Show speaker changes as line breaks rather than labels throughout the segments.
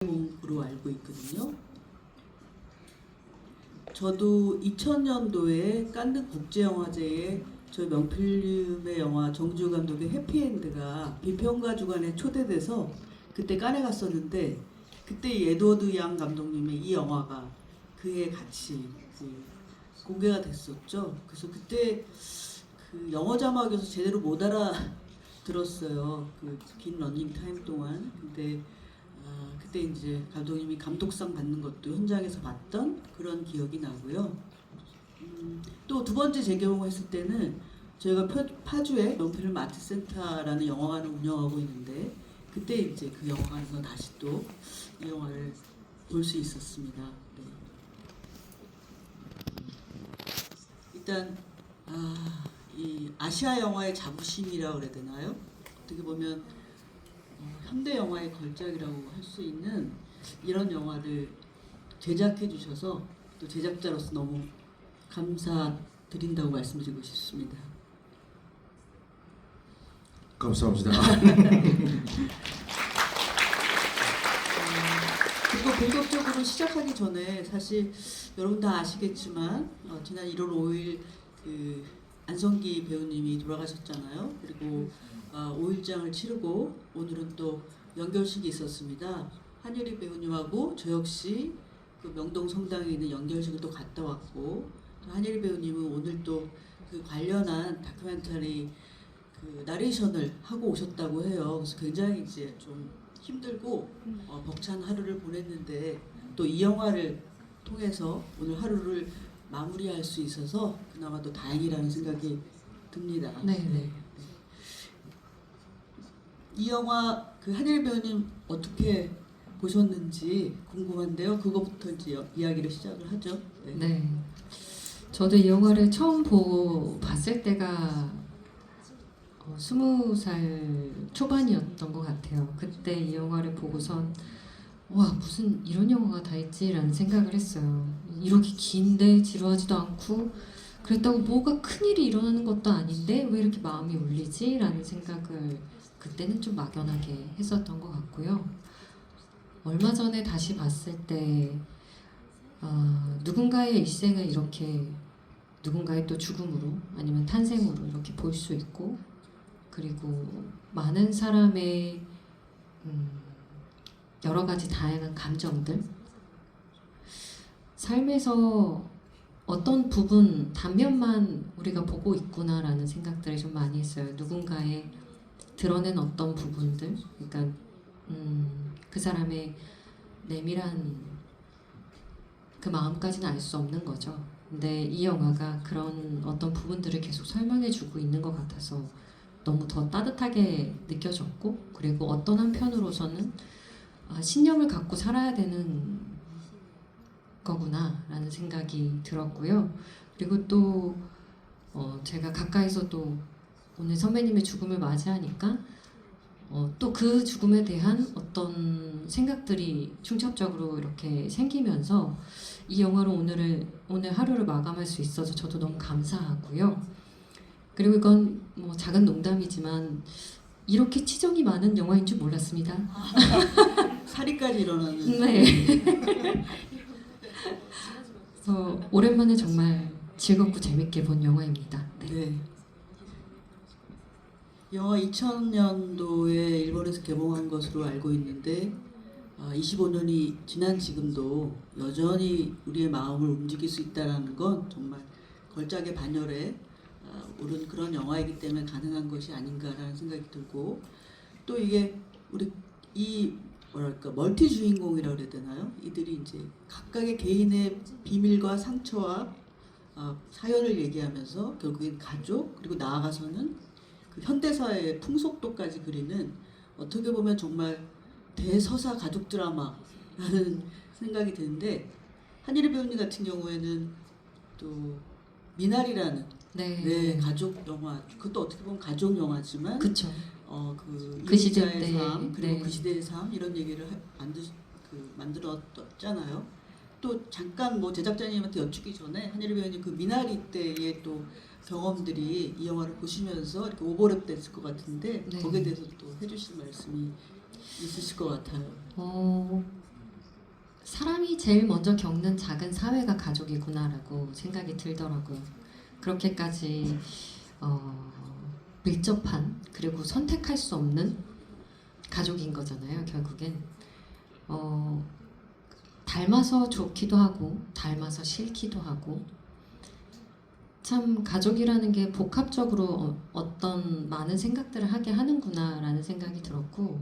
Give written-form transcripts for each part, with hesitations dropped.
으로 알고 있거든요. 저도 2000년도에 칸느 국제영화제에 저희 명필름의 영화 정주호 감독의 해피엔드가 비평가 주간에 초대돼서 그때 칸에 갔었는데, 그때 에드워드 양 감독님의 이 영화가 그해 같이 공개가 됐었죠. 그래서 그때 그 영어 자막에서 제대로 못 알아들었어요. 그 긴 러닝 타임 동안. 근데 그때 이제 감독님이 감독상 받는 것도 현장에서 봤던 그런 기억이 나고요. 또 두 번째 재개봉했을 때는 저희가 파주에 명필름 아트센터라는 영화관을 운영하고 있는데, 그때 이제 그 영화관에서 다시 또 이 영화를 볼 수 있었습니다. 네. 일단 이 아시아 영화의 자부심이라고 그래야 되나요? 어떻게 보면 현대 영화의 걸작이라고 할 수 있는 이런 영화를 제작해 주셔서 또 제작자로서 너무 감사드린다고 말씀드리고 싶습니다.
감사합니다.
그리고 본격적으로 시작하기 전에 사실 여러분 다 아시겠지만 지난 1월 5일 그 안성기 배우님이 돌아가셨잖아요. 그리고 5일장을 치르고 오늘은 또 연결식이 있었습니다. 한예리 배우님하고 저 역시 그 명동 성당에 있는 연결식을 또 갔다 왔고, 또 한예리 배우님은 오늘 또 그 관련한 다큐멘터리 그 나레이션을 하고 오셨다고 해요. 그래서 굉장히 이제 좀 힘들고 벅찬 하루를 보냈는데, 또 이 영화를 통해서 오늘 하루를 마무리할 수 있어서 그나마 또 다행이라는 생각이 듭니다.
네.
이 영화 그 한예리 배우님 어떻게 보셨는지 궁금한데요. 그거부터 이제 이야기를 시작을 하죠.
네. 저도 이 영화를 처음 봤을 때가 20살 초반이었던 것 같아요. 그때 이 영화를 보고선 와, 무슨 이런 영화가 다 있지라는 생각을 했어요. 이렇게 긴데 지루하지도 않고, 그랬다고 뭐가 큰일이 일어나는 것도 아닌데 왜 이렇게 마음이 울리지? 라는 생각을 그때는 좀 막연하게 했었던 것 같고요. 얼마 전에 다시 봤을 때 누군가의 일생을 이렇게 누군가의 또 죽음으로 아니면 탄생으로 이렇게 볼 수 있고, 그리고 많은 사람의 여러 가지 다양한 감정들, 삶에서 어떤 부분, 단면만 우리가 보고 있구나라는 생각들을 좀 많이 했어요. 누군가의 드러낸 어떤 부분들, 그러니까 그 사람의 내밀한 그 마음까지는 알 수 없는 거죠. 근데 이 영화가 그런 어떤 부분들을 계속 설명해주고 있는 것 같아서 너무 더 따뜻하게 느껴졌고, 그리고 어떤 한편으로서는 신념을 갖고 살아야 되는 거구나 라는 생각이 들었고요. 그리고 또 제가 가까이서 또 오늘 선배님의 죽음을 맞이하니까 또 그 죽음에 대한 어떤 생각들이 중첩적으로 이렇게 생기면서 이 영화로 오늘 하루를 마감할 수 있어서 저도 너무 감사하고요. 그리고 이건 뭐 작은 농담이지만 이렇게 치정이 많은 영화인 줄 몰랐습니다.
살인까지 일어나는.
네. 그래서 오랜만에 정말 즐겁고 재밌게 본 영화입니다.
네. 영화 2000년도에 일본에서 개봉한 것으로 알고 있는데 25년이 지난 지금도 여전히 우리의 마음을 움직일 수 있다는 건 정말 걸작의 반열에 오른 그런 영화이기 때문에 가능한 것이 아닌가라는 생각이 들고, 또 이게 우리 이 뭐랄까 멀티 주인공이라고 그래야 되나요? 이들이 이제 각각의 개인의 비밀과 상처와 사연을 얘기하면서 결국엔 가족, 그리고 나아가서는 그 현대사의 풍속도까지 그리는, 어떻게 보면 정말 대서사 가족 드라마라는 생각이 드는데, 한예리 배우님 같은 경우에는 또 미나리라는
네.
가족 영화, 그것도 어떻게 보면 가족 영화지만
그쵸.
그
시대
이민자의
때,
삶, 그리고
네.
그 시대의 삶, 이런 얘기를 만들었잖아요. 또 잠깐 뭐 제작자님한테 여쭙기 전에 한예리 배우님 그 미나리 때의 또 경험들이 이 영화를 보시면서 이렇게 오버랩 됐을 것 같은데,
네.
거기에 대해서 또 해주실 말씀이 있으실 것 같아요.
제일 먼저 겪는 작은 사회가 가족이구나라고 생각이 들더라고요. 그렇게까지 밀접한 그리고 선택할 수 없는 가족인 거잖아요. 결국엔 닮아서 좋기도 하고 닮아서 싫기도 하고 참 가족이라는 게 복합적으로 어떤 많은 생각들을 하게 하는구나라는 생각이 들었고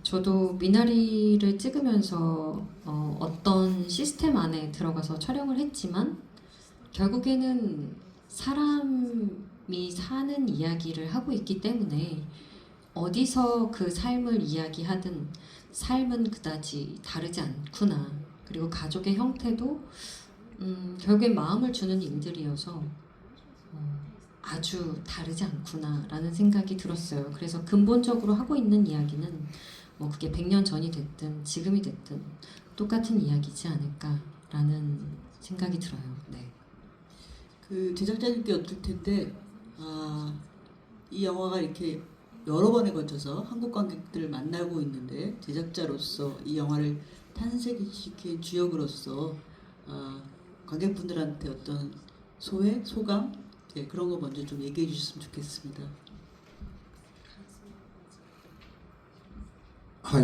저도 미나리를 찍으면서 어떤 시스템 안에 들어가서 촬영을 했지만 결국에는 사람이 사는 이야기를 하고 있기 때문에 어디서 그 삶을 이야기하든 삶은 그다지 다르지 않구나. 그리고 가족의 형태도 결국엔 마음을 주는 일들이어서 아주 다르지 않구나라는 생각이 들었어요. 그래서 근본적으로 하고 있는 이야기는 뭐 그게 100년 전이 됐든 지금이 됐든 똑같은 이야기지 않을까라는 생각이 들어요. 네.
그 제작자님께 여쭐 텐데 이 영화가 이렇게 여러 번에 걸쳐서 한국 관객들을 만나고 있는데 제작자로서 이 영화를 탄생시킨 주역으로서 관객분들한테 어떤 소회, 소감 그런 거 먼저 좀 얘기해 주셨으면 좋겠습니다.
はい、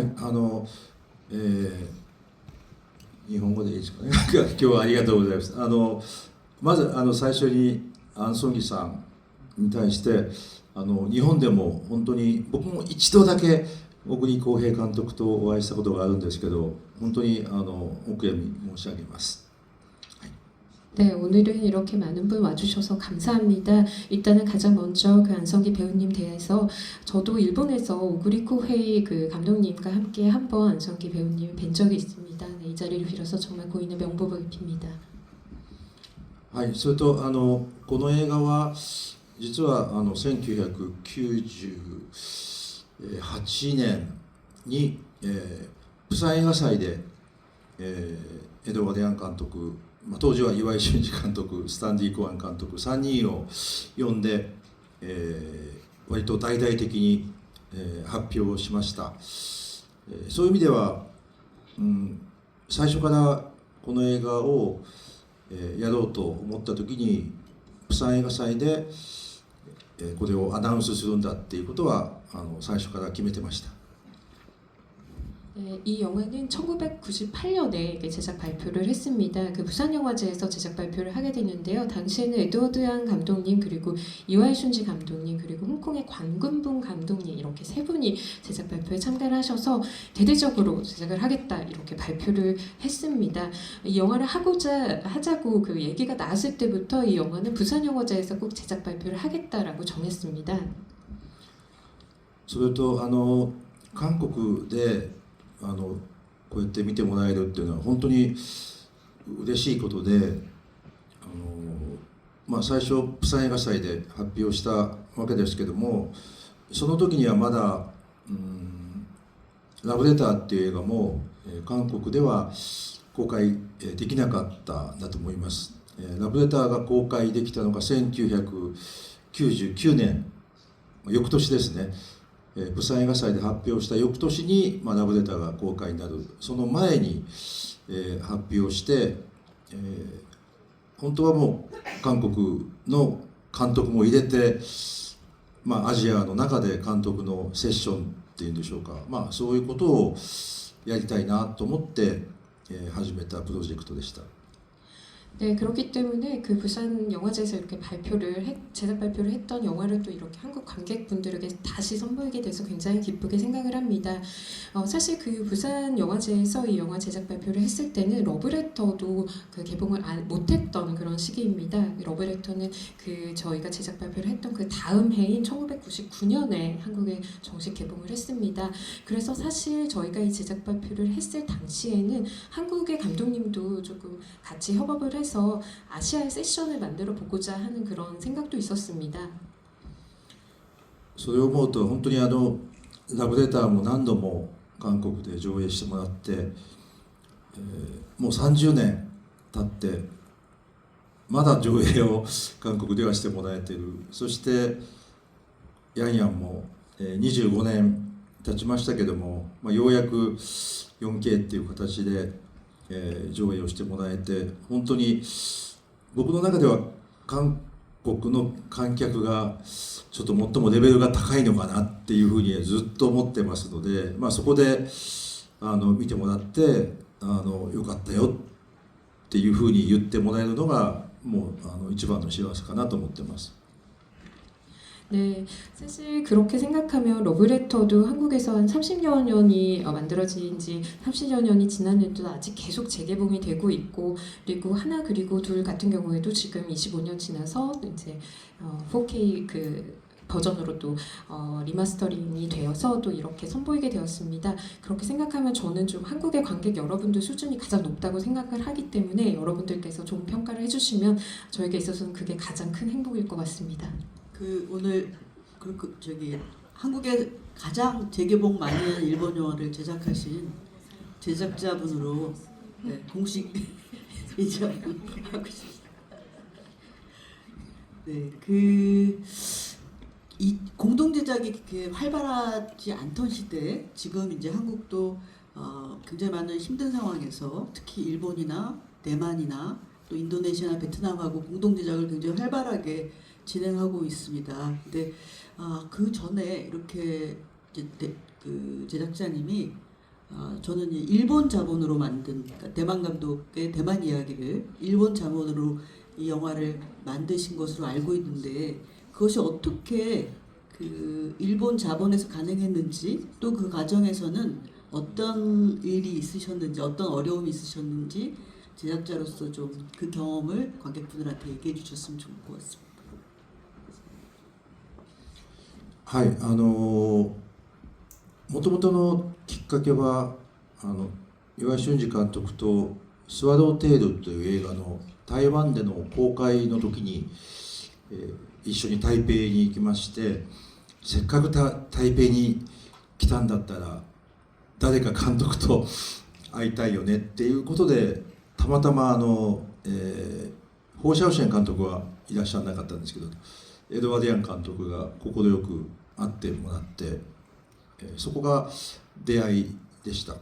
日本語でいいですかね。今日はありがとうございます。まず最初にアンソンギさんに対して日本でも本当に僕も一度だけ小栗浩平監督とお会いしたことがあるんですけど、本当にお悔やみ申し上げます。
네, 오늘은 이렇게 많은 분 와주셔서 감사합니다. 일단은 가장 먼저 그 안성기 배우님 대해서 저도 일본에서 오구리코 헤이 그 감독님과 함께 한번 안성기 배우님 뵌 적이 있습니다. 네, 이 자리를 빌어서 정말 고인의 명복을 빕니다.
はい、それとこの映画は実は1998年に、プサン映画祭で、エドワード・ヤン監督、当時は岩井俊二監督、スタンディー・コアン監督3人を呼んで、割と大々的に、発表しました。そういう意味では、最初からこの映画を、やろうと思った時にプサン映画祭で、これをアナウンスするんだっていうことは最初から決めてました。
네, 이 영화는 1998년에 제작 발표를 했습니다. 그 부산영화제에서 제작 발표를 하게 됐는데요. 당시에는 에드워드 양 감독님 그리고 이와이 슌지 감독님 그리고 홍콩의 관군분 감독님 이렇게 세 분이 제작 발표에 참가를 하셔서 대대적으로 제작을 하겠다 이렇게 발표를 했습니다. 이 영화를 하자고 그 얘기가 나왔을 때부터 이 영화는 부산영화제에서 꼭 제작 발표를 하겠다라고 정했습니다.
それと韓国でこうやって見てもらえるっていうのは本当に嬉しいことで、最初プサン映画祭で発表したわけですけども、その時にはまだラブレターっていう映画も韓国では公開できなかったんだと思います。ラブレターが公開できたのが1999年、翌年ですね。プサン映画祭で発表した翌年に、ラブレターが公開になる、その前に、発表して、本当はもう韓国の監督も入れて、アジアの中で監督のセッションっていうんでしょうか、そういうことをやりたいなと思って、始めたプロジェクトでした。
네, 그렇기 때문에 그 부산 영화제에서 이렇게 제작 발표를 했던 영화를 또 이렇게 한국 관객분들에게 다시 선보이게 돼서 굉장히 기쁘게 생각을 합니다. 사실 그 부산 영화제에서 이 영화 제작 발표를 했을 때는 러브레터도 그 개봉을 못했던 그런 시기입니다. 러브레터는 그 저희가 제작 발표를 했던 그 다음 해인 1999년에 한국에 정식 개봉을 했습니다. 그래서 사실 저희가 이 제작 발표를 했을 당시에는 한국의 감독님도 조금 같이 협업을 해서 아시아의 세션을 만들어 보고자 하는 그런 생각도 있었습니다.
それを思うと本当にラブレターも何度も韓国で上映してもらって、もう30年経ってまだ上映を韓国ではしてもらえている。そしてヤンヤンも25年経ちましたけども、ようやく 4K っていう形で上映をしてもらえて、本当に僕の中では韓国の観客がちょっと最もレベルが高いのかなっていうふうにずっと思ってますので、そこで見てもらってよかったよっていうふうに言ってもらえるのがもう一番の幸せかなと思ってます。
네, 사실 그렇게 생각하면 러브레터도 한국에서 한 30여 년이 만들어진 지 30여 년이 지났는데도 아직 계속 재개봉이 되고 있고, 그리고 하나 그리고 둘 같은 경우에도 지금 25년 지나서 이제 4K 그 버전으로 또 리마스터링이 되어서 또 이렇게 선보이게 되었습니다. 그렇게 생각하면 저는 좀 한국의 관객 여러분들 수준이 가장 높다고 생각을 하기 때문에 여러분들께서 좋은 평가를 해주시면 저에게 있어서는 그게 가장 큰 행복일 것 같습니다.
그 오늘 저기 한국에 가장 재개봉 많이 한 일본 영화를 제작하신 제작자분으로 공식 인정하고 싶습니다. 네, 이 공동 제작이 그렇게 활발하지 않던 시대에 지금 이제 한국도 굉장히 많은 힘든 상황에서 특히 일본이나 대만이나 또 인도네시아나 베트남하고 공동 제작을 굉장히 활발하게 진행하고 있습니다. 근데 그 전에 이렇게 이제 그 제작자님이 저는 일본 자본으로 만든, 그러니까 대만 감독의 대만 이야기를 일본 자본으로 이 영화를 만드신 것으로 알고 있는데, 그것이 어떻게 그 일본 자본에서 가능했는지, 또 그 과정에서는 어떤 일이 있으셨는지, 어떤 어려움이 있으셨는지 제작자로서 좀 그 경험을 관객분들한테 얘기해 주셨으면 좋을 것 같습니다.
はい、もともとのきっかけは岩井俊二監督と「スワローテール」という映画の台湾での公開の時に、一緒に台北に行きまして、せっかく台北に来たんだったら誰か監督と会いたいよねっていうことで、たまたまホー・シャオシェン監督はいらっしゃらなかったんですけど、エドワード・ヤン監督が快く会ってもらって、そこが出会いでした。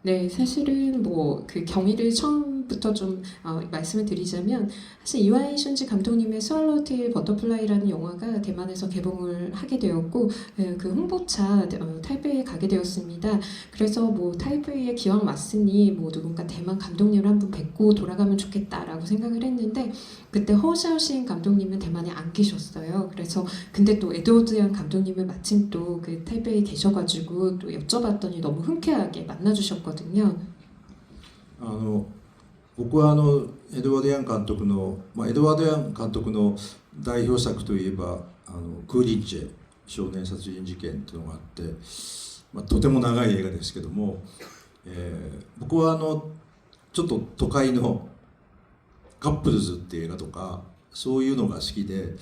네, 사실은 뭐 그 경위를 처음부터 좀 말씀을 드리자면, 사실 이와이 슌지 감독님의 스왈로우 테일 버터플라이라는 영화가 대만에서 개봉을 하게 되었고, 그 홍보차 타이베이에 가게 되었습니다. 그래서 뭐 타이베이에 기왕 왔으니 뭐 누군가 대만 감독님을 한번 뵙고 돌아가면 좋겠다라고 생각을 했는데, 그때 허샤오신 감독님은 대만에 안 계셨어요. 그래서 근데 또 에드워드 양 감독님은 마침 또 그 타이베이에 계셔가지고 또 여쭤봤더니 너무 흔쾌하게 만나주셨거든요.
僕はエドワード・ヤン監督の、エドワード・ヤン監督の代表作といえばクーリッチェ少年殺人事件というのがあって、とても長い映画ですけども、僕はちょっと都会のカップルズっていう映画とかそういうのが好きで、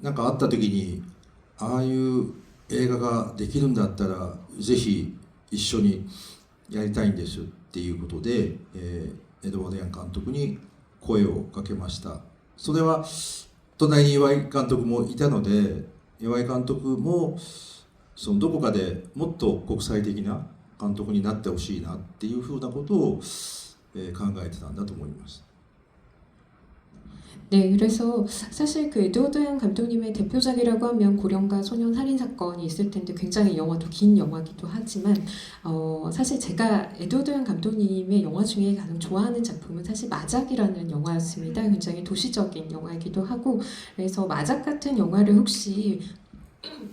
なんかあった時にああいう映画ができるんだったらぜひ一緒にやりたいんですっていうことで、エドワード・ヤン監督に声をかけました。それは隣に岩井監督もいたので、岩井監督もどこかでもっと国際的な監督になってほしいなっていうふうなことを、考えてたんだと思います。
네, 그래서 사실 그 에드워드 양 감독님의 대표작이라고 하면 고령가 소년 살인 사건이 있을 텐데 굉장히 영화도 긴 영화기도 하지만 사실 제가 에드워드 양 감독님의 영화 중에 가장 좋아하는 작품은 사실 마작이라는 영화였습니다. 굉장히 도시적인 영화이기도 하고, 그래서 마작 같은 영화를 혹시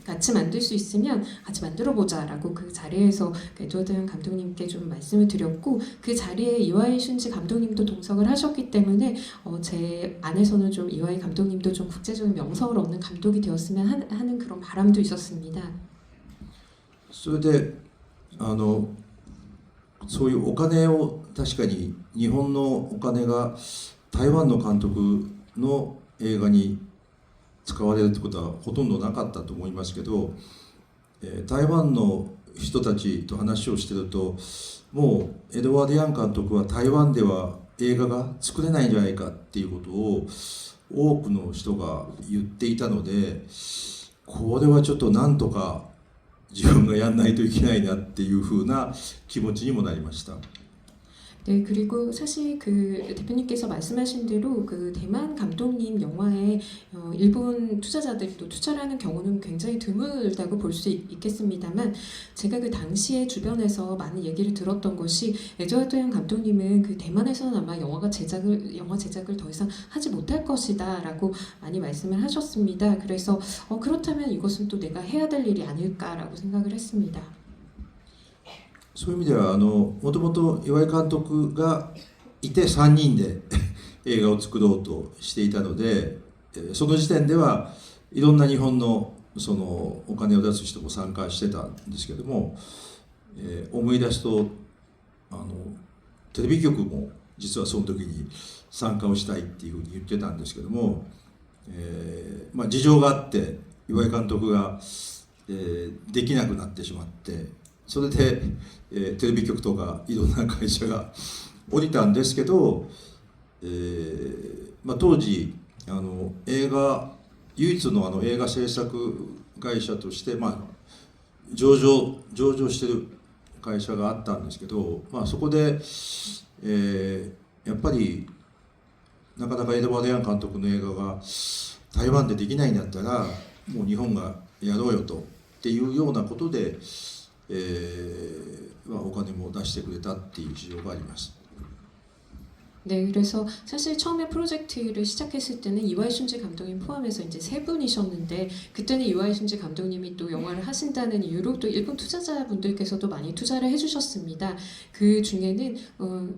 같이 만들 수 있으면 같이 만들어보자 라고 그 자리에서 에드워드 양 감독님께 좀 말씀을 드렸고, 그 자리에 이와이 슌지 감독님도 동석을 하셨기 때문에 제 안에서는 좀 이와이 감독님도 좀 국제적인 명성을 얻는 감독이 되었으면 하는 그런 바람도 있었습니다.
それでそういうお金を、確かに日本のお金が台湾の監督の映画に使われるってことはほとんどなかったと思いますけど、台湾の人たちと話をしてると、もうエドワード・ヤン監督は台湾では映画が作れないんじゃないかっていうことを多くの人が言っていたので、これはちょっとなんとか自分がやんないといけないなっていうふうな気持ちにもなりました。
네, 그리고 사실 그 대표님께서 말씀하신 대로 그 대만 감독님 영화에 일본 투자자들이 또 투자를 하는 경우는 굉장히 드물다고 볼 수 있겠습니다만 제가 그 당시에 주변에서 많은 얘기를 들었던 것이 에드워드 양 감독님은 그 대만에서는 아마 영화 제작을 더 이상 하지 못할 것이다라고 많이 말씀을 하셨습니다. 그래서 그렇다면 이것은 또 내가 해야 될 일이 아닐까라고 생각을 했습니다.
そういう意味ではもともと岩井監督がいて3人で映画を作ろうとしていたので、その時点ではいろんな日本のそのお金を出す人も参加してたんですけども、思い出すとテレビ局も実はその時に参加をしたいっていうふうに言ってたんですけども、事情があって岩井監督が、できなくなってしまって、それで、テレビ局とかいろんな会社が降りたんですけど、当時唯一の映画制作会社として、上場してる会社があったんですけど、そこで、やっぱりなかなかエドワード・ヤン監督の映画が台湾でできないんだったらもう日本がやろうよとっていうようなことで、お金も出してくれたっていう事情があります。
네, 그래서 사실 처음에 프로젝트를 시작했을 때는 이와이 슌지 감독님 포함해서 이제 세 분이셨는데 그때는 이와이 슌지 감독님이 또 영화를 하신다는 이유로 또 일본 투자자분들께서도 많이 투자를 해주셨습니다. 그 중에는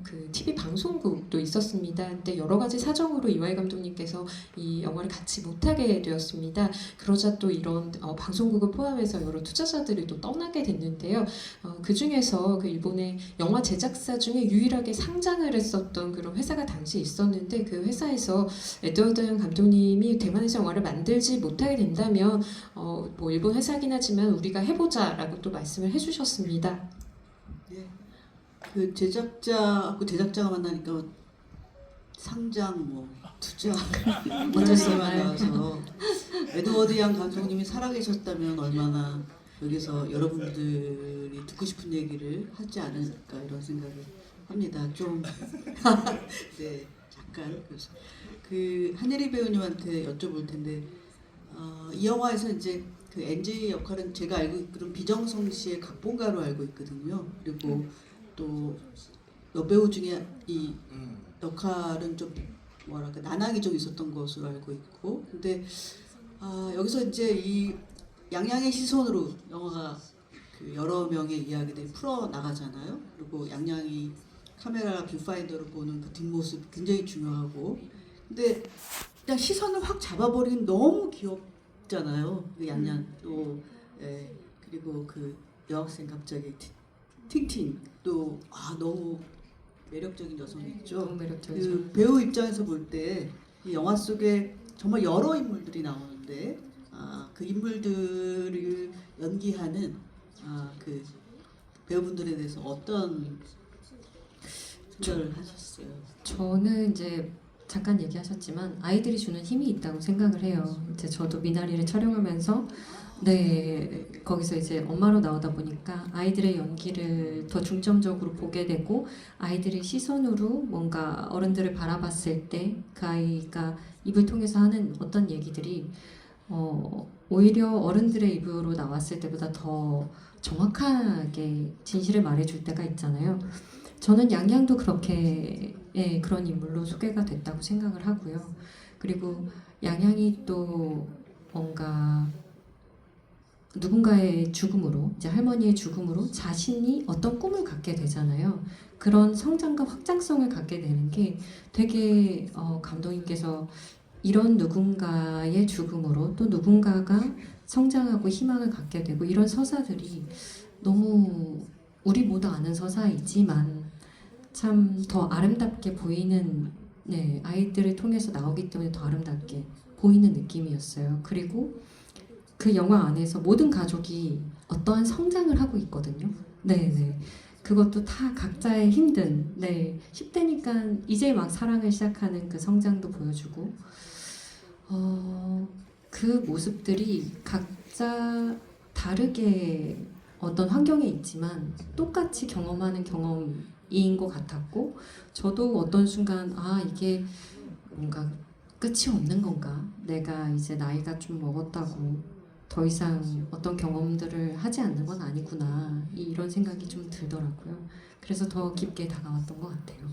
그 TV 방송국도 있었습니다. 근데 여러 가지 사정으로 이와이 감독님께서 이 영화를 같이 못하게 되었습니다. 그러자 또 이런 방송국을 포함해서 여러 투자자들이 또 떠나게 됐는데요. 그 중에서 그 일본의 영화 제작사 중에 유일하게 상장을 했었던 그런 회사가 당시 있었는데 그 회사에서 에드워드 양 감독님이 대만에서 영화를 만들지 못하게 된다면 뭐 일본 회사긴 하지만 우리가 해보자라고 또 말씀을 해주셨습니다.
네. 그 제작자가 만나니까 상장 뭐 투자 이런 얘기만 나와서 에드워드 양 감독님이 살아계셨다면 얼마나 여기서 여러분들이 듣고 싶은 얘기를 하지 않을까 이런 생각을 합니다. 좀 네, 잠깐 그래서 그 한예리 배우님한테 여쭤볼 텐데 이 영화에서 이제 그 NG 역할은 제가 알고 있기로는 비정성 씨의 각본가로 알고 있거든요. 그리고 또 여배우 중에 이 역할은 좀 뭐랄까 난항이 좀 있었던 것으로 알고 있고, 근데 여기서 이제 이 양양의 시선으로 영화가 그 여러 명의 이야기들이 풀어 나가잖아요. 그리고 양양이 카메라 뷰파인더로 보는 그 뒷모습 굉장히 중요하고, 근데 그냥 시선을 확 잡아버리긴 너무 귀엽잖아요. 그 양양 또 그리고 그 여학생 갑자기 팅팅 또 너무 매력적인 여성이죠.
너무 매력적이죠.
그 배우 입장에서 볼 때 이 영화 속에 정말 여러 인물들이 나오는데 그 인물들을 연기하는 그 배우분들에 대해서 어떤 생각을 하셨어요?
저는 이제 잠깐 얘기하셨지만 아이들이 주는 힘이 있다고 생각을 해요. 이제 저도 미나리를 촬영하면서 거기서 이제 엄마로 나오다 보니까 아이들의 연기를 더 중점적으로 보게 되고 아이들의 시선으로 뭔가 어른들을 바라봤을 때 그 아이가 입을 통해서 하는 어떤 얘기들이 오히려 어른들의 입으로 나왔을 때보다 더 정확하게 진실을 말해줄 때가 있잖아요. 저는 양양도 그렇게 그런 인물로 소개가 됐다고 생각을 하고요. 그리고 양양이 또 뭔가 누군가의 죽음으로, 이제 할머니의 죽음으로 자신이 어떤 꿈을 갖게 되잖아요. 그런 성장과 확장성을 갖게 되는 게 되게 감독님께서 이런 누군가의 죽음으로 또 누군가가 성장하고 희망을 갖게 되고 이런 서사들이 너무 우리 모두 아는 서사이지만 참 더 아름답게 보이는 아이들을 통해서 나오기 때문에 더 아름답게 보이는 느낌이었어요. 그리고 그 영화 안에서 모든 가족이 어떠한 성장을 하고 있거든요. 네네. 그것도 다 각자의 힘든 10대니까 이제 막 사랑을 시작하는 그 성장도 보여주고 그 모습들이 각자 다르게 어떤 환경에 있지만 똑같이 경험하는 경험이 이인 것 같았고 저도 어떤 순간 이게 뭔가 끝이 없는 건가? 내가 이제 나이가 좀 먹었다고 더 이상 어떤 경험들을 하지 않는 건 아니구나 이런 생각이 좀 들더라고요. 그래서 더 깊게 다가왔던 것 같아요.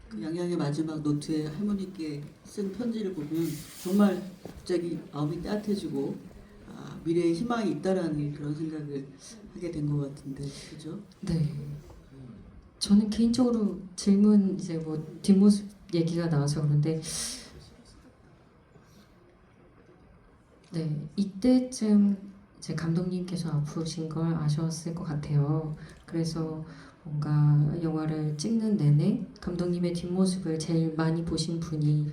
그 양양의 마지막 노트에 할머니께 쓴 편지를 보면 정말 갑자기 마음이 따뜻해지고 미래에 희망이 있다라는 그런 생각을 하게 된 것 같은데, 그죠?
네. 저는 개인적으로 질문 이제 뭐 뒷모습 얘기가 나와서 그런데 네 이때쯤 이제 감독님께서 아프신 걸 아셨을 것 같아요. 그래서 뭔가 영화를 찍는 내내 감독님의 뒷모습을 제일 많이 보신 분이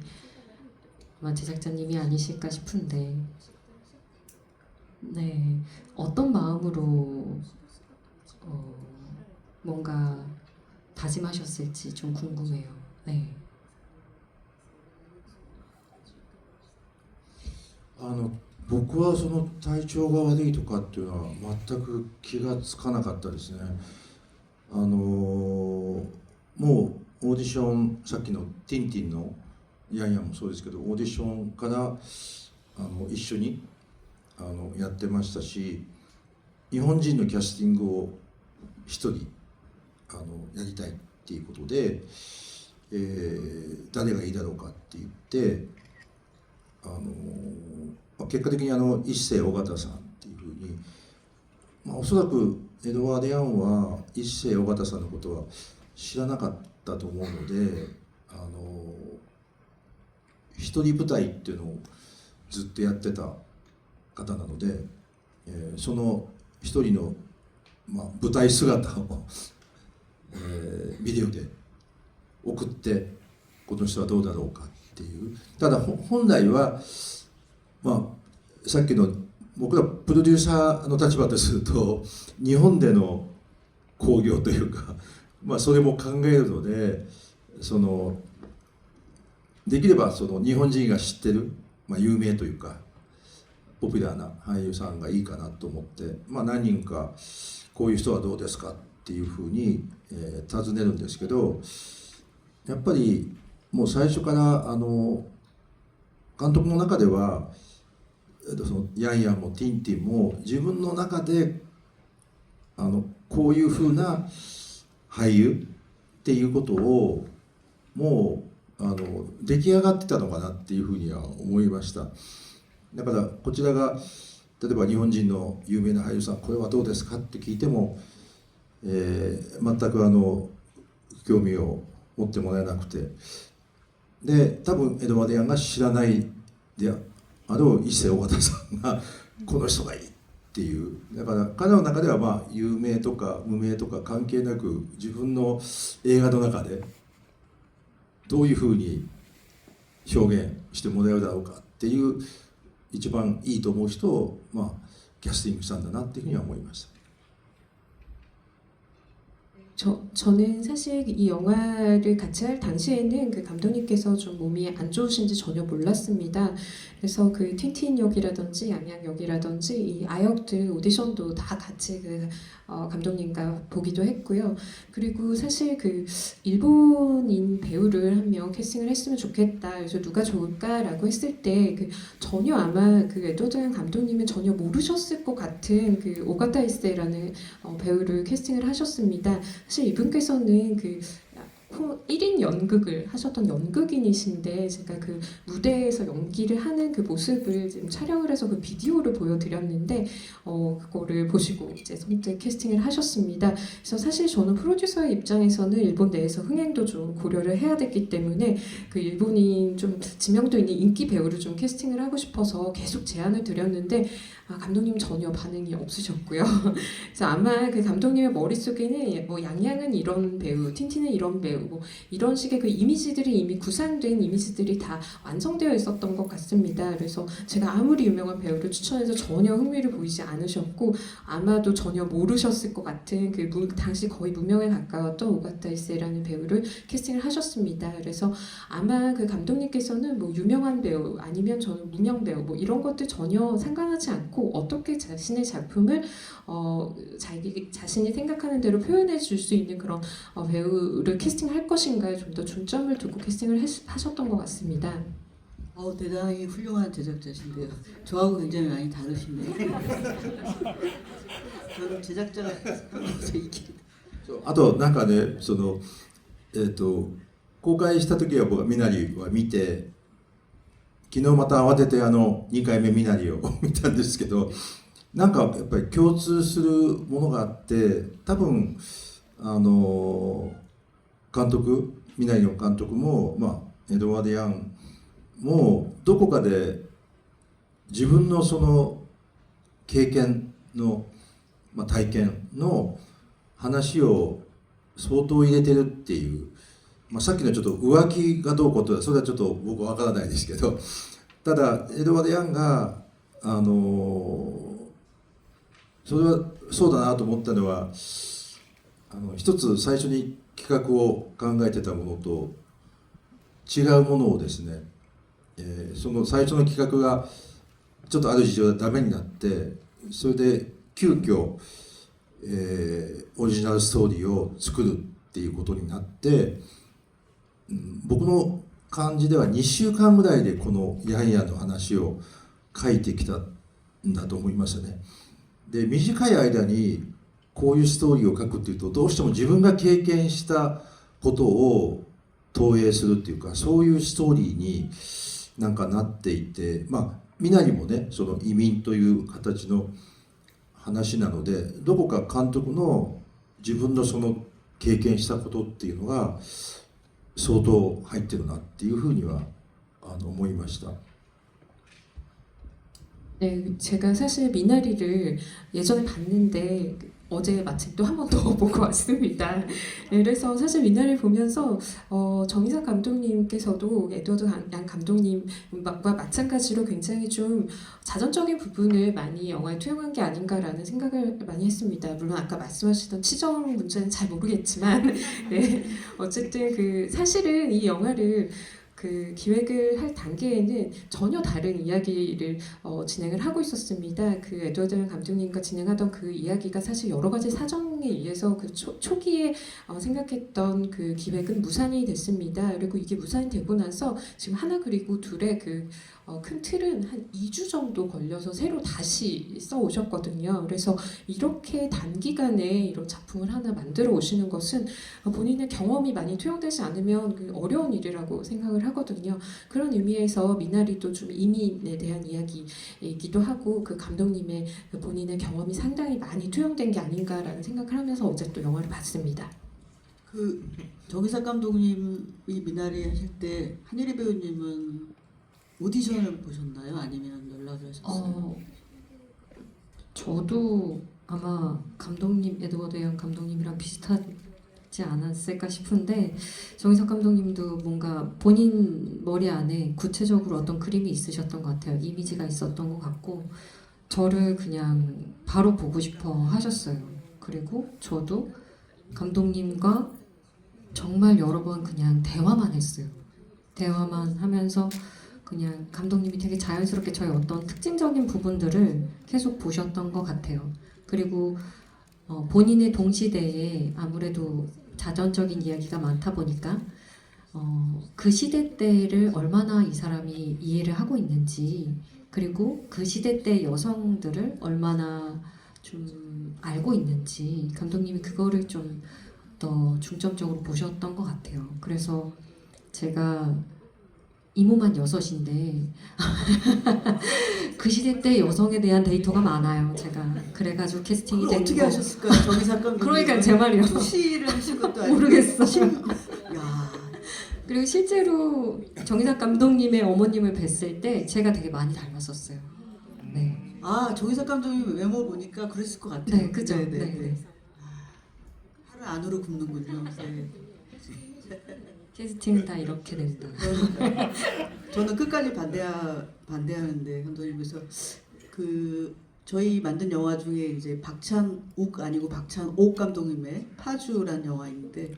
아마 제작자님이 아니실까 싶은데 네 어떤 마음으로 뭔가 다짐하셨을지 좀 궁금해요. 네.
僕はその体調が悪いとかっていうのは全く気がつかなかったですね。もうオーディション、さっきのティンティンのヤンヤンもそうですけど、オーディションから一緒にやってましたし、日本人のキャスティングを一人やりたいっていうことで、誰がいいだろうかって言って結果的に一世尾形さんっていうふうに、おそらくエドワード・ヤンは一世尾形さんのことは知らなかったと思うので、一人舞台っていうのをずっとやってた方なので、その一人の、舞台姿を、ビデオで送ってこの人はどうだろうかっていう。ただ本来はさっきの僕らプロデューサーの立場とすると日本での興行というか、それも考えるので、できれば日本人が知ってる、有名というかポピュラーな俳優さんがいいかなと思って、何人かこういう人はどうですかっていうふうに、尋ねるんですけど、やっぱりもう最初から監督の中ではそのヤンヤンもティンティンも自分の中でこういうふうな俳優っていうことをもう出来上がってたのかなっていうふうには思いました。だからこちらが例えば日本人の有名な俳優さんこれはどうですかって聞いても、全く興味を持ってもらえなくて、で多分エドワード・ヤンが知らないであろう一世尾形さんがこの人がいいっていう、だから彼の中では有名とか無名とか関係なく自分の映画の中でどういうふうに表現してもらえるだろうかっていう一番いいと思う人をキャスティングしたんだなっていうふうには思いました。
저는 사실 이 영화를 같이 할 당시에는 그 감독님께서 좀 몸이 안 좋으신지 전혀 몰랐습니다. 그래서 그 틴틴 역이라든지 양양 역이라든지 이 아역들 오디션도 다 같이 감독님과 보기도 했고요. 그리고 사실 그 일본인 배우를 한 명 캐스팅을 했으면 좋겠다. 그래서 누가 좋을까라고 했을 때 그 전혀 아마 그 에드워드 감독님은 전혀 모르셨을 것 같은 그 오가타 이세라는 배우를 캐스팅을 하셨습니다. 사실 이분께서는 그 1인 연극을 하셨던 연극인이신데 제가 그 무대에서 연기를 하는 그 모습을 지금 촬영을 해서 그 비디오를 보여드렸는데 그거를 보시고 이제 선택 캐스팅을 하셨습니다. 그래서 사실 저는 프로듀서의 입장에서는 일본 내에서 흥행도 좀 고려를 해야 됐기 때문에 그 일본인 좀 지명도 있는 인기 배우를 좀 캐스팅을 하고 싶어서 계속 제안을 드렸는데 감독님 전혀 반응이 없으셨고요. 그래서 아마 그 감독님의 머릿속에는 뭐 양양은 이런 배우, 틴틴은 이런 배우, 뭐 이런 식의 그 이미지들이 이미 구상된 이미지들이 다 완성되어 있었던 것 같습니다. 그래서 제가 아무리 유명한 배우를 추천해서 전혀 흥미를 보이지 않으셨고 아마도 전혀 모르셨을 것 같은 그 당시 거의 무명에 가까웠던 오가타 이세이라는 배우를 캐스팅을 하셨습니다. 그래서 아마 그 감독님께서는 뭐 유명한 배우 아니면 저는 무명 배우 뭐 이런 것들 전혀 상관하지 않고 어떻게 자신의 작품을 자기 자신이 생각하는 대로 표현해 줄 수 있는 그런 배우를 캐스팅할 것인가에 좀 더 중점을 두고 캐스팅을 하셨던 것 같습니다.
대단히 훌륭한 제작자신데요. 저하고 굉장히 많이 다르시네요. 저는 제작자가 하면서 이게
あとなんかねその公開した時は僕はミナリは見て昨日また慌てて2回目ミナリを見たんですけどなんかやっぱり共通するものがあって多分監督ミナリの監督も、エドワード・ヤンもうどこかで自分のその経験の、体験の話を相当入れてるっていう、さっきのちょっと浮気がどうこうとはそれはちょっと僕は分からないですけどただエドワード・ヤンがそれはそうだなと思ったのは一つ最初に企画を考えてたものと違うものをですねその最初の企画がちょっとある事情でダメになってそれで急遽、オリジナルストーリーを作るっていうことになって、僕の感じでは2週間ぐらいでこのヤンヤンの話を書いてきたんだと思いますね。で短い間にこういうストーリーを書くっていうとどうしても自分が経験したことを投影するっていうかそういうストーリーになんかなっていてミナリもねその移民という形の話なのでどこか監督の自分のその経験したことっていうのが相当入ってるなっていうふうには思いました。
네, 제가 사실 미나리를 예전에 봤는데 어제 마침 또 한 번 더 보고 왔습니다. 네, 그래서 사실 미나리를 보면서 정이삭 감독님께서도 에드워드 양 감독님과 마찬가지로 굉장히 좀 자전적인 부분을 많이 영화에 투영한 게 아닌가라는 생각을 많이 했습니다. 물론 아까 말씀하시던 치정 문제는 잘 모르겠지만 네, 어쨌든 그 사실은 이 영화를 그 기획을 할 단계에는 전혀 다른 이야기를 진행을 하고 있었습니다. 그 에드워드 감독님과 진행하던 그 이야기가 사실 여러 가지 사정에 의해서 그 초기에 생각했던 그 기획은 무산이 됐습니다. 그리고 이게 무산이 되고 나서 지금 하나 그리고 둘의 그 큰 틀은 한 2주 정도 걸려서 새로 다시 써 오셨거든요. 그래서 이렇게 단기간에 이런 작품을 하나 만들어 오시는 것은 본인의 경험이 많이 투영되지 않으면 그 어려운 일이라고 생각을 하거든요. 그런 의미에서 미나리도 좀 이민에 대한 이야기이기도 하고 그 감독님의 그 본인의 경험이 상당히 많이 투영된 게 아닌가라는 생각을 하면서 어제 또 영화를 봤습니다.
그 정이삭 감독님이 미나리 하실 때 한예리 배우님은 오디션을 보셨나요? 아니면 연락을 하셨어요?
저도 아마 감독님 에드워드 양 감독님이랑 비슷하지 않았을까 싶은데 정이삭 감독님도 뭔가 본인 머리 안에 구체적으로 어떤 그림이 있으셨던 것 같아요. 이미지가 있었던 것 같고 저를 그냥 바로 보고 싶어 하셨어요. 그리고 저도 감독님과 정말 여러 번 그냥 대화만 했어요. 대화만 하면서 그냥 감독님이 되게 자연스럽게 저의 어떤 특징적인 부분들을 계속 보셨던 것 같아요. 그리고 본인의 동시대에 아무래도 자전적인 이야기가 많다 보니까 그 시대 때를 얼마나 이 사람이 이해를 하고 있는지 그리고 그 시대 때 여성들을 얼마나 좀 알고 있는지 감독님이 그거를 좀 더 중점적으로 보셨던 것 같아요. 그래서 제가 이모만 6인데 그 시대 때 여성에 대한 데이터가 많아요. 제가 그래가지고 캐스팅이
그걸
된
어떻게
거.
하셨을까요? 정이삭 감독님
그러니까 제 말이요.
투시를 하신 것도 아니고
모르겠어.
야,
그리고 실제로 정이삭 감독님의 어머님을 뵀을 때 제가 되게 많이 닮았었어요. 네.
아 정이삭 감독님 외모 보니까 그랬을 것 같아요.
네, 그죠.
네, 네,
네,
네.
네.
팔을 안으로 굽는군요. 네.
캐스팅 다 이렇게 된다.
저는 끝까지 반대하는데 감독님께서 그 저희 만든 영화 중에 이제 박찬욱 아니고 박찬옥 감독님의 파주라는 영화인데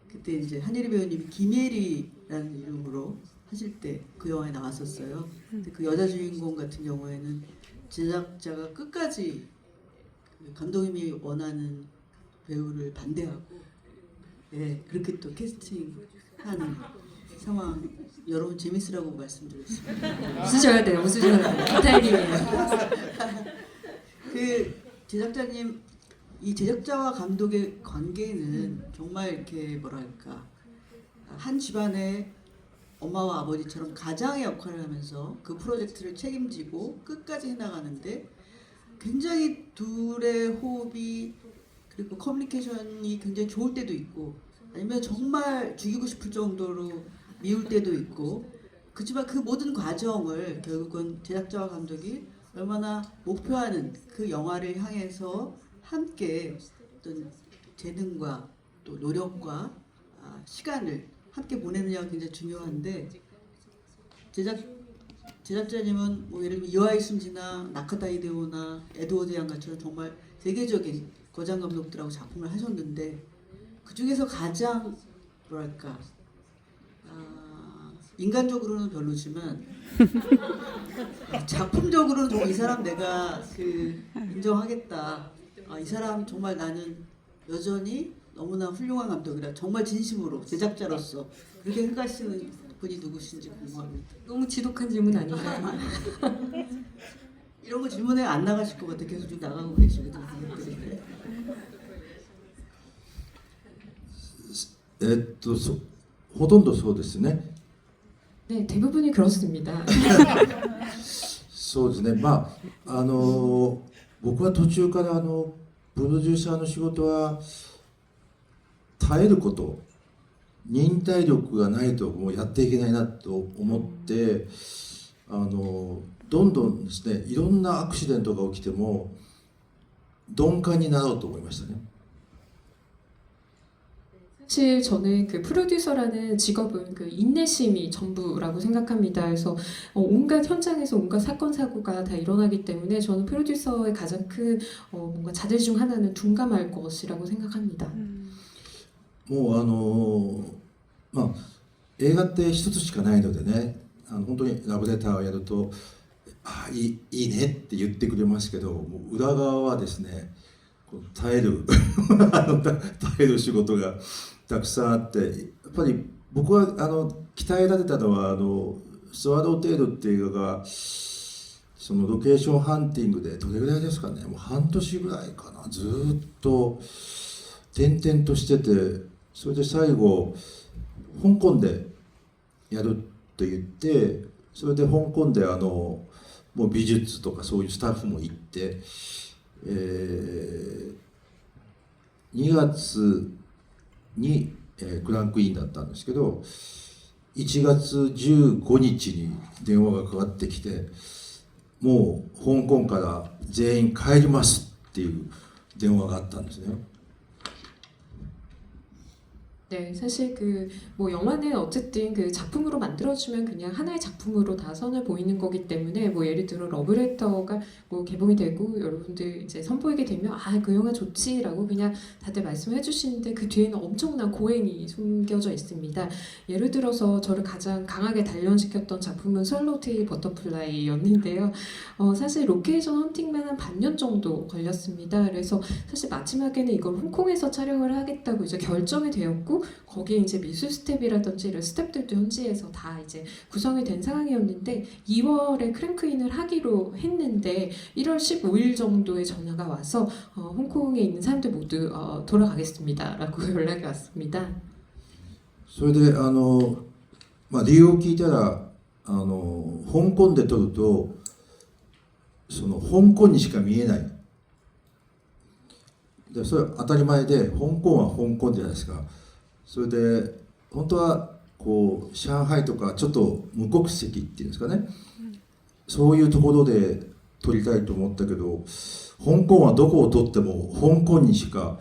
그때 이제 한예리 배우님이 김예리라는 이름으로 하실 때 그 영화에 나왔었어요. 근데 그 여자 주인공 같은 경우에는 제작자가 끝까지 그 감독님이 원하는 배우를 반대하고 예 그렇게 또 캐스팅한 상황 여러분 재밌으라고 말씀드렸습니다.
웃으셔야 돼요. 웃으셔야 돼요. 타이밍이에요.
그 제작자님 이 제작자와 감독의 관계는 정말 이렇게 뭐랄까 한 집안의 엄마와 아버지처럼 가장의 역할을 하면서 그 프로젝트를 책임지고 끝까지 해나가는데 굉장히 둘의 호흡이 그리고 커뮤니케이션이 굉장히 좋을 때도 있고 아니면 정말 죽이고 싶을 정도로 미울 때도 있고 그렇지만 그 모든 과정을 결국은 제작자와 감독이 얼마나 목표하는 그 영화를 향해서 함께 어떤 재능과 또 노력과 시간을 함께 보내느냐가 굉장히 중요한데 제작자님은 뭐 예를 들면 이와이 순지나 나카타 히데오나 에드워드 양가처럼 정말 세계적인 거장 감독들하고 작품을 하셨는데 그 중에서 가장 뭐랄까 인간적으로는 별로지만 작품적으로는 정말 이 사람 내가 그 인정하겠다. 이 사람 정말 나는 여전히 너무나 훌륭한 감독이라 정말 진심으로 제작자로서 그렇게 생각하시는 분이 누구신지 궁금합니다.
너무 지독한 질문 아닌가요?
이런 거 질문에 안 나가실 것 같아. 계속 좀 나가고 계시거든요.
ほとんどそうですね。
네, 대부분이 그렇습니다.
そうですね。まあ僕は途中からプロデューサーの仕事は耐えること、忍耐力がないともうやっていけないなと思って、どんどんですね、いろんなアクシデントが起きても鈍感になろうと思いましたね。
사실 저는 그 프로듀서라는 직업은 그 인내심이 전부라고 생각합니다. 그래서 온갖 현장에서 온갖 사건 사고가 다 일어나기 때문에 저는 프로듀서의 가장 큰 뭔가 자질 중 하나는 둔감할 것이라고 생각합니다.
もうまあ映画って一つしかないのでね、本当にラブレターをやるといいねって言ってくれますけど、もう裏側はですね、こう耐える耐える仕事がたくさんあって、やっぱり僕は鍛えられたのはスワローテールっていう映画がそのロケーションハンティングでどれぐらいですかね、もう半年ぐらいかな、ずっと転々としてて、それで最後香港でやると言って、それで香港でもう美術とかそういうスタッフも行って、2月に、クランクインだったんですけど、1月15日に電話がかかってきて、もう香港から全員帰りますっていう電話があったんですね。
네, 사실 그 뭐 영화는 어쨌든 그 작품으로 만들어주면 그냥 하나의 작품으로 다 선을 보이는 거기 때문에 뭐 예를 들어 러브레터가 뭐 개봉이 되고 여러분들 이제 선보이게 되면 그 영화 좋지라고 그냥 다들 말씀해 주시는데 그 뒤에는 엄청난 고행이 숨겨져 있습니다. 예를 들어서 저를 가장 강하게 단련시켰던 작품은 샬롯의 버터플라이였는데요. 사실 로케이션 헌팅만 한 반년 정도 걸렸습니다. 그래서 사실 마지막에는 이걸 홍콩에서 촬영을 하겠다고 이제 결정이 되었고 거기에 이제 미술 스텝이라든지 이런 스텝들도 현지에서 다 이제 구성이 된 상황이었는데 2월에 크랭크인을 하기로 했는데 1월 15일 정도에 전화가 와서 홍콩에 있는 사람들 모두 돌아가겠습니다 라고 연락이 왔습니다.
それで理由を聞いたら香港で撮るとその香港にしか見えない。でそれは当たり前で香港は香港じゃないですか。 それで本当はこう上海とかちょっと無国籍っていうんですかね、そういうところで撮りたいと思ったけど、香港はどこを撮っても香港にしか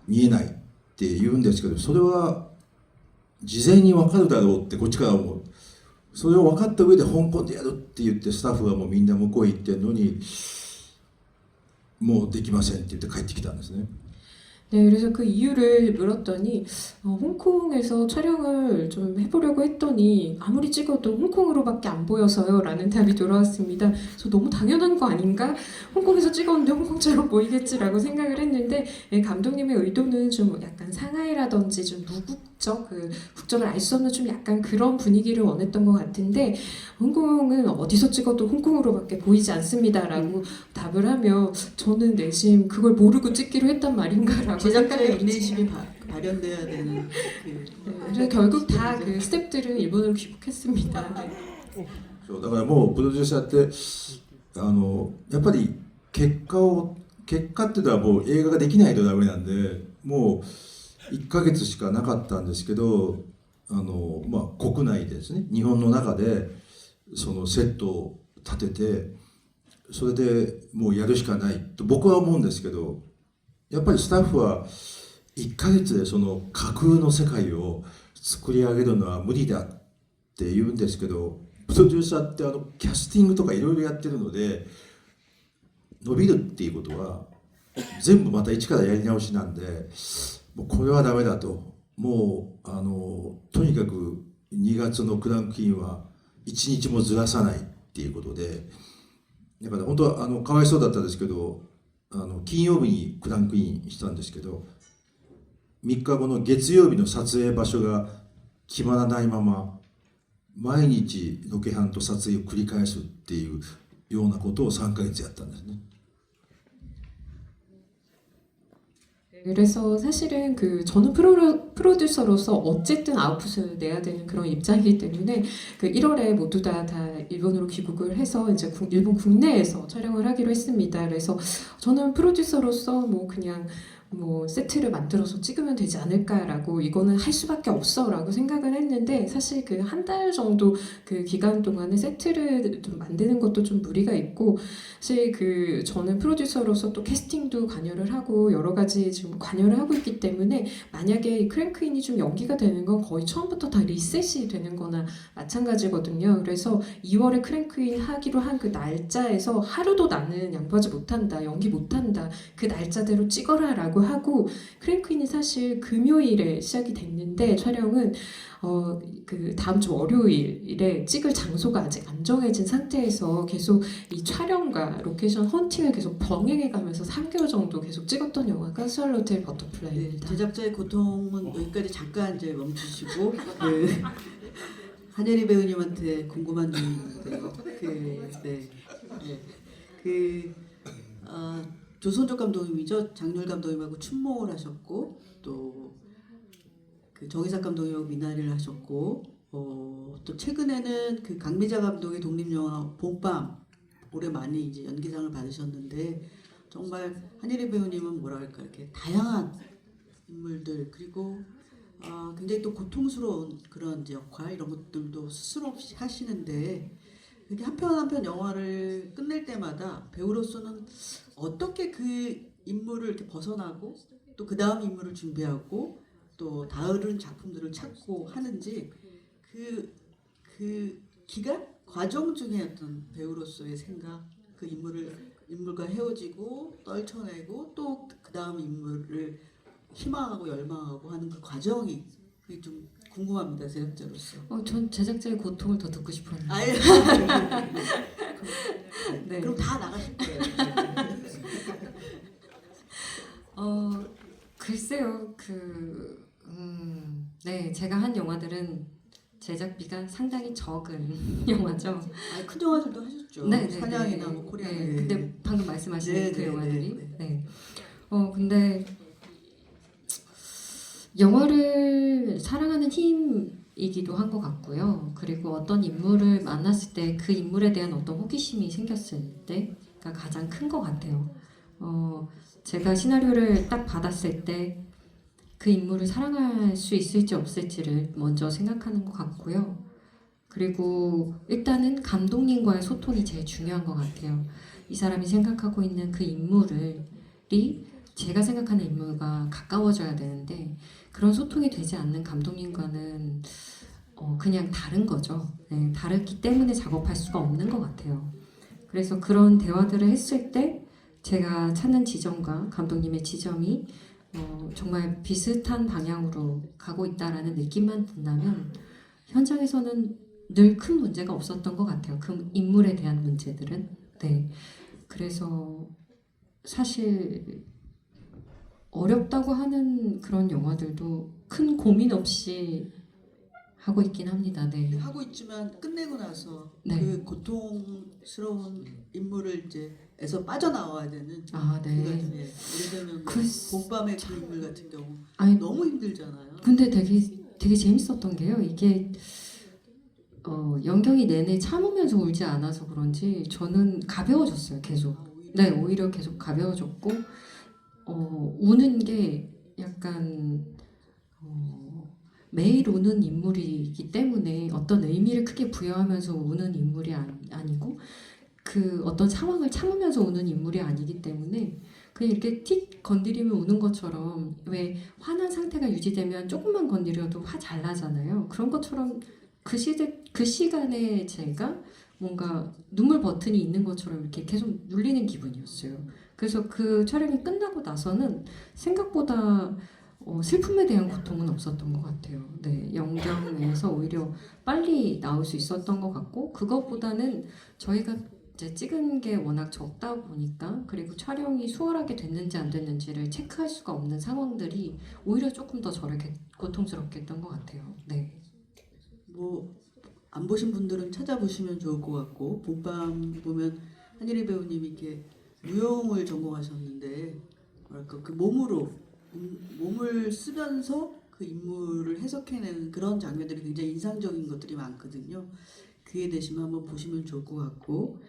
見えない。
네,
って言うんですけど、それは事前に分かるだろうってこっちから思う。それを分かった上で香港でやるって言ってスタッフはもうみんな向こう行ってるのにもうできませんって言って帰ってきたんですね。
네, 그래서 그 이유를 물었더니 홍콩에서 촬영을 좀 해보려고 했더니 아무리 찍어도 홍콩으로밖에 안 보여서요 라는 답이 돌아왔습니다. 그래서 너무 당연한 거 아닌가? 홍콩에서 찍었는데 홍콩처럼 보이겠지라고 생각을 했는데 감독님의 의도는 좀 약간 상하이라든지 좀 무국적, 그 국적을 알 수 없는 좀 약간 그런 분위기를 원했던 것 같은데 홍콩은 어디서 찍어도 홍콩으로밖에 보이지 않습니다라고 답을 하며 저는 내심 그걸 모르고 찍기로 했단 말인가라고
제작자의
생각을
인내심이 발현돼야 되는 그
네, 그래서 결국 다 그 스태프들은 일본으로 귀국했습니다. 네.
そうだからもうプロデューサーってやっぱり結果っていうのはもう映画ができないとダメなんで、もう1ヶ月しかなかったんですけど、国内でですね、日本の中でそのセットを立てて、それでもうやるしかないと僕は思うんですけど、やっぱりスタッフは1ヶ月でその架空の世界を作り上げるのは無理だって言うんですけど、プロデューサーってキャスティングとかいろいろやってるので、伸びるっていうことは全部また一からやり直しなんで、もうこれはダメだと。もうとにかく2月のクランクインは1日もずらさないっていうことで、だから本当はかわいそうだったんですけど、金曜日にクランクインしたんですけど、3日後の月曜日の撮影場所が決まらないまま毎日ロケハンと撮影を繰り返すっていうようなことを3ヶ月やったんですね。
그래서 사실은 저는 프로듀서로서 어쨌든 아웃풋을 내야 되는 그런 입장이기 때문에 그 1월에 모두 다 일본으로 귀국을 해서 이제 일본 국내에서 촬영을 하기로 했습니다. 그래서 저는 프로듀서로서 뭐 그냥 뭐 세트를 만들어서 찍으면 되지 않을까라고, 이거는 할 수밖에 없어라고 생각을 했는데, 사실 그 한 달 정도 그 기간 동안에 세트를 좀 만드는 것도 좀 무리가 있고, 사실 저는 프로듀서로서 또 캐스팅도 관여를 하고 여러 가지 지금 관여를 하고 있기 때문에 만약에 크랭크인이 좀 연기가 되는 건 거의 처음부터 다 리셋이 되는 거나 마찬가지거든요. 그래서 2월에 크랭크인 하기로 한 그 날짜에서 하루도 나는 양보하지 못한다, 연기 못한다, 그 날짜대로 찍어라라고 하고, 크랭크인이 사실 금요일에 시작이 됐는데 촬영은 그 다음 주 월요일에 찍을 장소가 아직 안 정해진 상태에서 계속 이 촬영과 로케이션 헌팅을 계속 병행해가면서 3개월 정도 계속 찍었던 영화가 스왈로우테일
네,
버터플라이입니다.
제작자의 고통은 여기까지 잠깐 이제 멈추시고 한예리 배우님한테 궁금한 점이 있는데요. 조선족 감독님이죠. 장률 감독님하고 춘몽을 하셨고, 또 그 정희삭 감독님하고 미나리를 하셨고, 또 최근에는 그 강미자 감독의 독립영화 봄밤 올해 많이 이제 연기상을 받으셨는데, 정말 한예리 배우님은 뭐랄까 이렇게 다양한 인물들, 그리고 굉장히 또 고통스러운 그런 이제 역할 이런 것들도 스스로 없이 하시는데, 이렇게 한 편 한 편 영화를 끝낼 때마다 배우로서는 어떻게 그 인물을 이렇게 벗어나고 또 그 다음 인물을 준비하고 또 다른 작품들을 찾고 하는지, 그 기간 과정 중에 어떤 배우로서의 생각, 그 인물과 헤어지고 떨쳐내고 또 그 다음 인물을 희망하고 열망하고 하는 그 과정이 그게 좀 궁금합니다, 제작자로서.
전 제작자의 고통을 더 듣고 싶었는데.
아예.
네.
그럼 다 나가실 거예요.
글쎄요, 네, 제가 한 영화들은 제작비가 상당히 적은 영화죠.
큰 영화들도 하셨죠.
네,
사냥이나 뭐 코리아.
네, 근데 방금 말씀하신
네,
그
네,
영화들이,
네,
네. 근데 영화를 사랑하는 힘이기도 한 것 같고요. 그리고 어떤 인물을 만났을 때 그 인물에 대한 어떤 호기심이 생겼을 때가 가장 큰 것 같아요. 제가 시나리오를 딱 받았을 때 그 인물을 사랑할 수 있을지 없을지를 먼저 생각하는 것 같고요. 그리고 일단은 감독님과의 소통이 제일 중요한 것 같아요. 이 사람이 생각하고 있는 그 인물이 제가 생각하는 인물과 가까워져야 되는데 그런 소통이 되지 않는 감독님과는 그냥 다른 거죠. 네, 다르기 때문에 작업할 수가 없는 것 같아요. 그래서 그런 대화들을 했을 때 제가 찾는 지점과 감독님의 지점이 정말 비슷한 방향으로 가고 있다라는 느낌만 든다면 현장에서는 늘 큰 문제가 없었던 것 같아요. 그 인물에 대한 문제들은. 네. 그래서 사실 어렵다고 하는 그런 영화들도 큰 고민 없이 하고 있긴 합니다. 네.
하고 있지만 끝내고 나서
네.
그 고통스러운 인물을 이제 에서 빠져나와야 되는
아, 네.
예. 예를 들면 뭐 봄밤의 그 인물 같은 경우
아니,
너무 힘들잖아요.
근데 되게 재밌었던 게요. 이게 연경이 내내 참으면서 울지 않아서 그런지 저는 가벼워졌어요. 계속.
오히려
네, 오히려 계속 가벼워졌고 우는 게 약간 매일 우는 인물이기 때문에 어떤 의미를 크게 부여하면서 우는 인물이 아니고 그 어떤 상황을 참으면서 우는 인물이 아니기 때문에 그냥 이렇게 틱 건드리면 우는 것처럼 왜 화난 상태가 유지되면 조금만 건드려도 화 잘 나잖아요. 그런 것처럼 그 시간에 제가 뭔가 눈물 버튼이 있는 것처럼 이렇게 계속 눌리는 기분이었어요. 그래서 그 촬영이 끝나고 나서는 생각보다 슬픔에 대한 고통은 없었던 것 같아요. 네, 연경에서 오히려 빨리 나올 수 있었던 것 같고 그것보다는 저희가 이제 찍은 게 워낙 적다 보니까 그리고 촬영이 수월하게 됐는지 안 됐는지를 체크할 수가 없는 상황들이 오히려 조금 더 저를 고통스럽게 했던 것 같아요. 네.
뭐 안 보신 분들은 찾아보시면 좋을 것 같고 봄밤 보면 한예리 배우님이 이렇게 무용을 전공하셨는데 뭐랄까 그 몸을 쓰면서 그 인물을 해석해내는 그런 장면들이 굉장히 인상적인 것들이 많거든요. 기회 되시면 한번 보시면 좋을 것 같고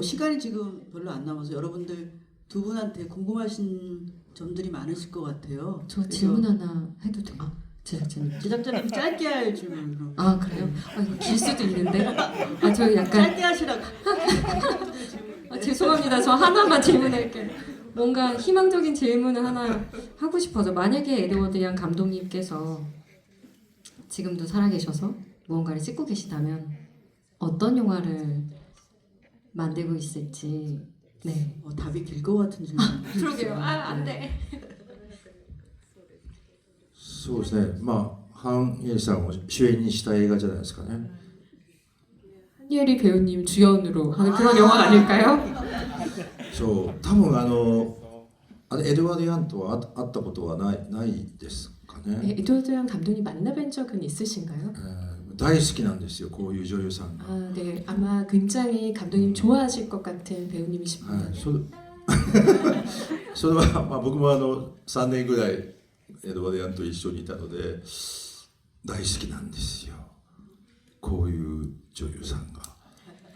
시간이 지금 별로 안 남아서 여러분들 두 분한테 궁금하신 점들이 많으실 것 같아요.
저
그래서
질문 하나 해도 돼요? 제작진님.
제작자님 짧게 할 질문 그럼.
아 그래요? 이거 길 수도 있는데. 저 약간
짧게 하시라고.
죄송합니다. 저 하나만 질문할게요. 뭔가 희망적인 질문을 하나 하고 싶어서 만약에 에드워드 양 감독님께서 지금도 살아계셔서 무언가를 찍고 계시다면 어떤 영화를 만들고 있을지. 네.
답이 길 것 같은 질문.
그러게요. 안 돼.
そうですね、まあ、ハン・イェイさんを主演にした映画じゃないですかね。
한예리 배우님 주연으로 하는 그런 영화 아닐까요?
そう、多分エドワード・ヤンとは会ったことはないですか
네,
ね。
에드워드 양 감독님 만나뵌 적은 있으신가요?
大好きなんですよ、こういう女優さんが。
아, 네, 아마 굉장히 감독님 좋아하실 것 같은 배우님이십니다.
はい、それは、まあ、僕も3年ぐらいエドワード・ヤンと一緒にいたので大好きなんですよ、こういう女優さんが。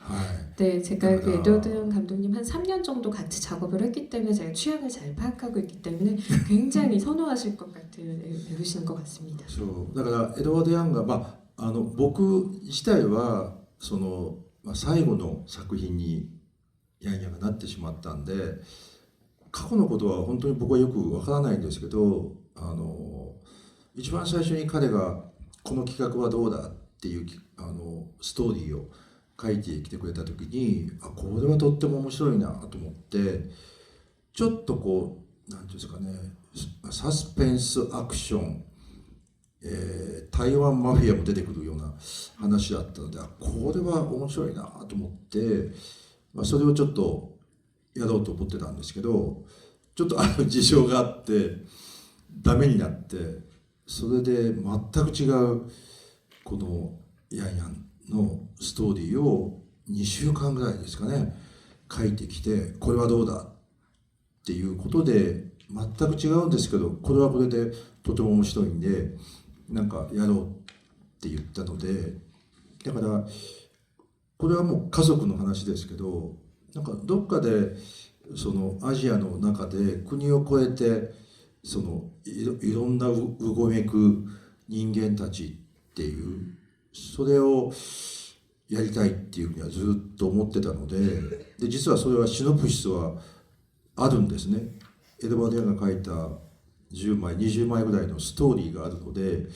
はい、
네, 제가 그 에드워드 양 감독님 한 3년 정도 같이 작업을 했기 때문에 제가 취향을 잘 파악하고 있기 때문에 굉장히 선호하실 것 같은 배우신 것 같습니다.
そうだからエドワード・ヤンが、僕自体は最後の作品にヤンヤがなってしまったんで、過去のことは本当に僕はよくわからないんですけど、一番最初に彼がこの企画はどうだっていうストーリーを書いてきてくれた時に、これはとっても面白いなと思って、ちょっとこうなんていうんですかね、サスペンスアクション、台湾マフィアも出てくるような話だったので、これは面白いなと思って、それをちょっとやろうと思ってたんですけど、ちょっと事情があってダメになって、それで全く違うこのヤンヤンのストーリーを2週間ぐらいですかね書いてきて、これはどうだっていうことで全く違うんですけど、これはこれでとても面白いんでなんかやろうって言ったので、だからこれはもう家族の話ですけど、なんかどっかでアジアの中で国を越えていろんなうごめく人間たちっていう、それをやりたいっていうふうにはずっと思ってたので、実はそれはシノプシスはあるんですね、江戸端が書いた10枚20枚ぐらいのストーリーがあるので、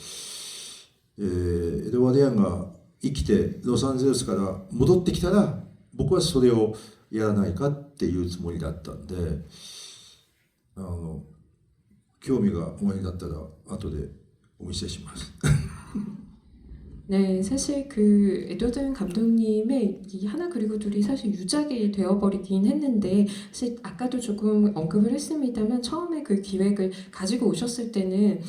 エドワード・ヤンが生きてロサンゼルスから戻ってきたら僕はそれをやらないかっていうつもりだったんで、興味がおありだったら後でお見せします。
네, 사실 그 에드워드 감독님의 이 하나 그리고 둘이 사실 유작이 되어버리긴 했는데, 사실 아까도 조금 언급을 했습니다만 처음에 그 기획을 가지고 오셨을 때는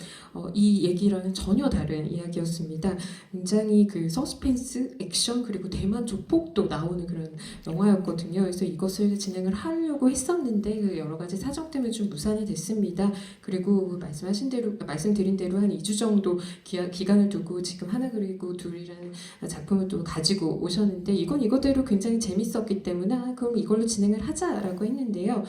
이 얘기랑은 전혀 다른 이야기였습니다. 굉장히 그 서스펜스, 액션 그리고 대만 조폭도 나오는 그런 영화였거든요. 그래서 이것을 진행을 하려고 했었는데 그 여러 가지 사정 때문에 좀 무산이 됐습니다. 그리고 말씀드린 대로 한 2주 정도 기간을 두고 지금 하나 그리고 둘이라는 작품을 또 가지고 오셨는데, 이건 이거대로 굉장히 재밌었기 때문에 그럼 이걸로 진행을 하자라고 했는데요.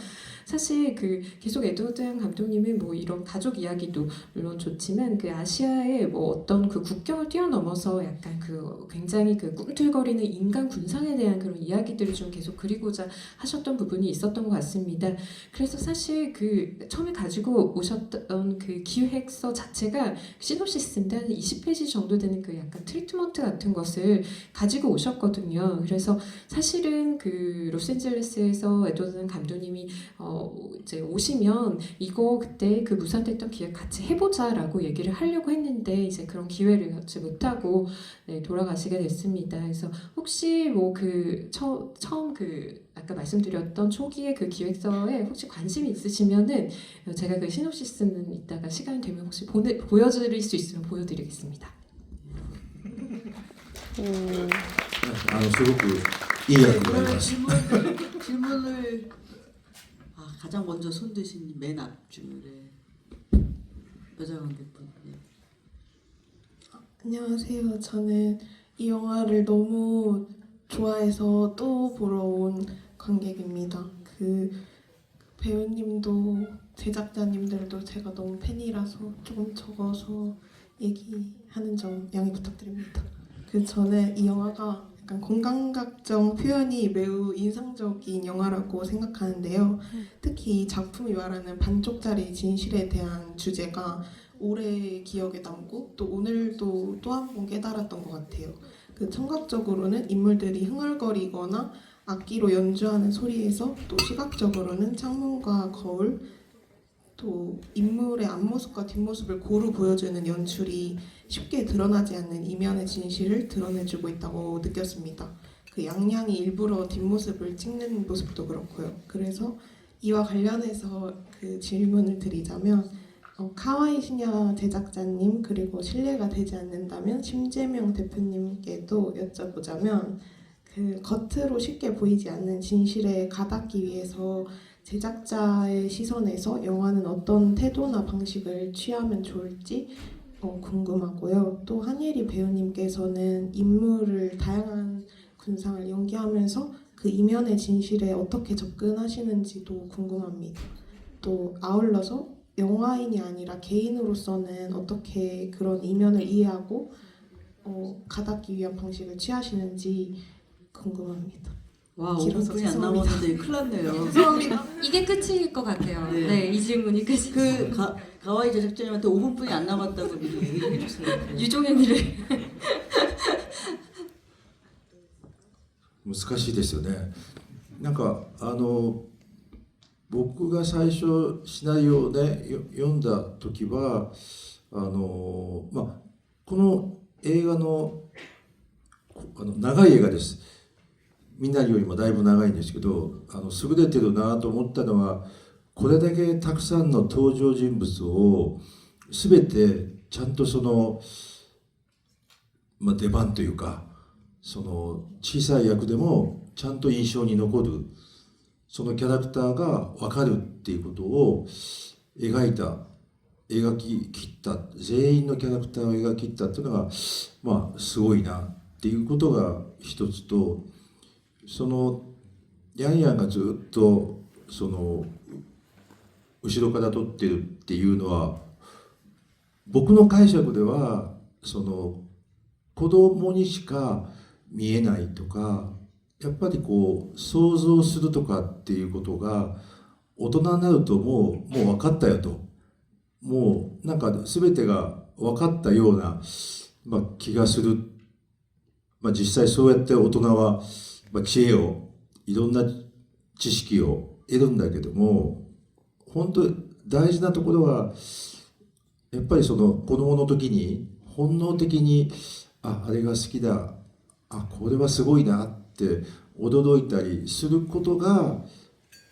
사실 그 계속 에드워드 양 감독님은 뭐 이런 가족 이야기도 물론 좋지만 그 아시아의 뭐 어떤 그 국경을 뛰어넘어서 약간 그 굉장히 그 꿈틀거리는 인간 군상에 대한 그런 이야기들을 좀 계속 그리고자 하셨던 부분이 있었던 것 같습니다. 그래서 사실 그 처음에 가지고 오셨던 그 기획서 자체가 시놉시스인데 한 20페이지 정도 되는 그 약간 트리트먼트 같은 것을 가지고 오셨거든요. 그래서 사실은 그 로스앤젤레스에서 에드워드 감독님이 이제 오시면 이거 그때 그 무산됐던 기획 같이 해보자라고 얘기를 하려고 했는데 이제 그런 기회를 갖지 못하고 네, 돌아가시게 됐습니다. 그래서 혹시 뭐 그 처음 그 아까 말씀드렸던 초기의 그 기획서에 혹시 관심이 있으시면은 제가 그 시놉시스는 이따가 시간이 되면 혹시 보여드릴 수 있으면 보여드리겠습니다.
すごくいい役があります。
질문을 가장 먼저 손드신 맨 앞줄에 여자 관객분. 네.
안녕하세요. 저는 이 영화를 너무 좋아해서 또 보러 온 관객입니다. 그 배우님도 제작자님들도 제가 너무 팬이라서 조금 적어서 얘기하는 점 양해 부탁드립니다. 그 저는 이 영화가 약간 공감각적 표현이 매우 인상적인 영화라고 생각하는데요. 특히 이 작품이 말하는 반쪽짜리 진실에 대한 주제가 오래 기억에 남고 또 오늘도 또 한 번 깨달았던 것 같아요. 그 청각적으로는 인물들이 흥얼거리거나 악기로 연주하는 소리에서 또 시각적으로는 창문과 거울, 또 인물의 앞모습과 뒷모습을 고루 보여주는 연출이 쉽게 드러나지 않는 이면의 진실을 드러내주고 있다고 느꼈습니다. 그 양양이 일부러 뒷모습을 찍는 모습도 그렇고요. 그래서 이와 관련해서 그 질문을 드리자면 카와이 시냐 제작자님 그리고 실례가 되지 않는다면 심재명 대표님께도 여쭤보자면 그 겉으로 쉽게 보이지 않는 진실에 가닿기 위해서 제작자의 시선에서 영화는 어떤 태도나 방식을 취하면 좋을지 궁금하고요. 또 한예리 배우님께서는 인물을 다양한 군상을 연기하면서 그 이면의 진실에 어떻게 접근하시는지도 궁금합니다. 또 아울러서 영화인이 아니라 개인으로서는 어떻게 그런 이면을 이해하고 가닿기 위한 방식을 취하시는지 궁금합니다.
와,
길어서
5분이 안
죄송합니다.
남았는데 큰일 났네요.
죄송합니다.
이게 끝일 것 같아요.
네.
네, 이 질문이 끝이.
그 가와이 제작자님한테 5분뿐이 안 남았다고 미리 얘기를 해주세요.
유종현이를
難しいですよね。なんか僕が最初シナリオをね読んだ時はこの映画の長い映画です。みんなよりもだいぶ長いんですけど優れてるなと思ったのはこれだけたくさんの登場人物を全てちゃんと出番というか小さい役でもちゃんと印象に残るそのキャラクターが分かるっていうことを描き切った全員のキャラクターを描き切ったっていうのがすごいなっていうことが一つとヤンヤンがずっと後ろから撮ってるっていうのは僕の解釈では子供にしか見えないとかやっぱり想像するとかっていうことが大人になるともう分かったよと、もうなんか全てが分かったような、気がする。実際そうやって大人は、知恵を、いろんな知識を得るんだけども、本当大事なところはやっぱりその子供の時に本能的にあれが好きだ、これはすごいなって驚いたりすることが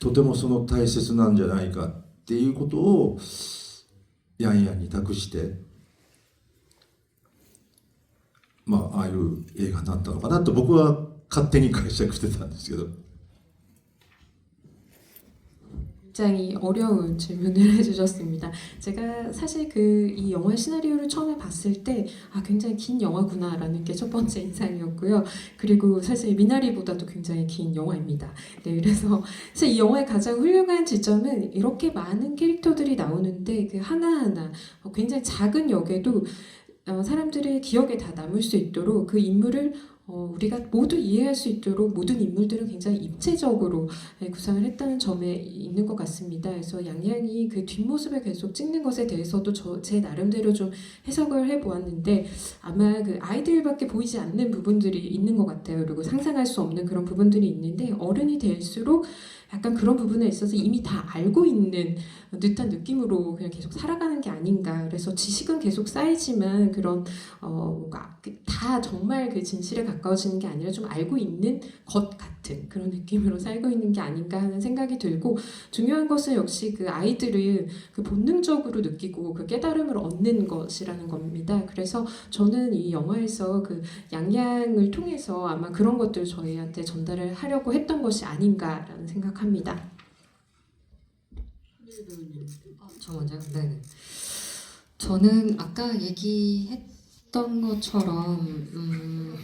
とてもその大切なんじゃないかっていうことをヤンヤンに託して、ああいう映画になったのかなと僕は勝手に解釈してたんですけど。
굉장히 어려운 질문을 해주셨습니다. 제가 사실 그 이 영화의 시나리오를 처음에 봤을 때 굉장히 긴 영화구나라는 게 첫 번째 인상이었고요. 그리고 사실 미나리보다도 굉장히 긴 영화입니다. 네, 그래서 사실 이 영화의 가장 훌륭한 지점은 이렇게 많은 캐릭터들이 나오는데 그 하나하나 굉장히 작은 역에도 사람들의 기억에 다 남을 수 있도록 그 인물을 우리가 모두 이해할 수 있도록 모든 인물들을 굉장히 입체적으로 구상을 했다는 점에 있는 것 같습니다. 그래서 양양이 그 뒷모습을 계속 찍는 것에 대해서도 제 나름대로 좀 해석을 해보았는데 아마 그 아이들밖에 보이지 않는 부분들이 있는 것 같아요. 그리고 상상할 수 없는 그런 부분들이 있는데 어른이 될수록 약간 그런 부분에 있어서 이미 다 알고 있는 듯한 느낌으로 그냥 계속 살아가는 게 아닌가. 그래서 지식은 계속 쌓이지만 그런 뭔가 다 정말 그 진실에 가까워지는 게 아니라 좀 알고 있는 것 같은 그런 느낌으로 살고 있는 게 아닌가 하는 생각이 들고, 중요한 것은 역시 그 아이들은 그 본능적으로 느끼고 그 깨달음을 얻는 것이라는 겁니다. 그래서 저는 이 영화에서 그 양양을 통해서 아마 그런 것들을 저희한테 전달을 하려고 했던 것이 아닌가라는 생각합니다.
저 먼저요? 네. 저는 아까 얘기했던 것처럼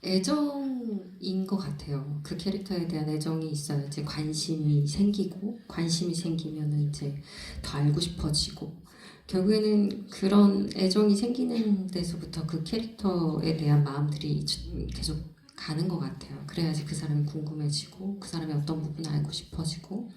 애정인 것 같아요. 그 캐릭터에 대한 애정이 있어야지 관심이 생기고, 관심이 생기면은 이제 더 알고 싶어지고, 결국에는 그런 애정이 생기는 데서부터 그 캐릭터에 대한 마음들이 계속 가는 것 같아요. 그래야지 그 사람이 궁금해지고, 그 사람의 어떤 부분을 알고 싶어지고,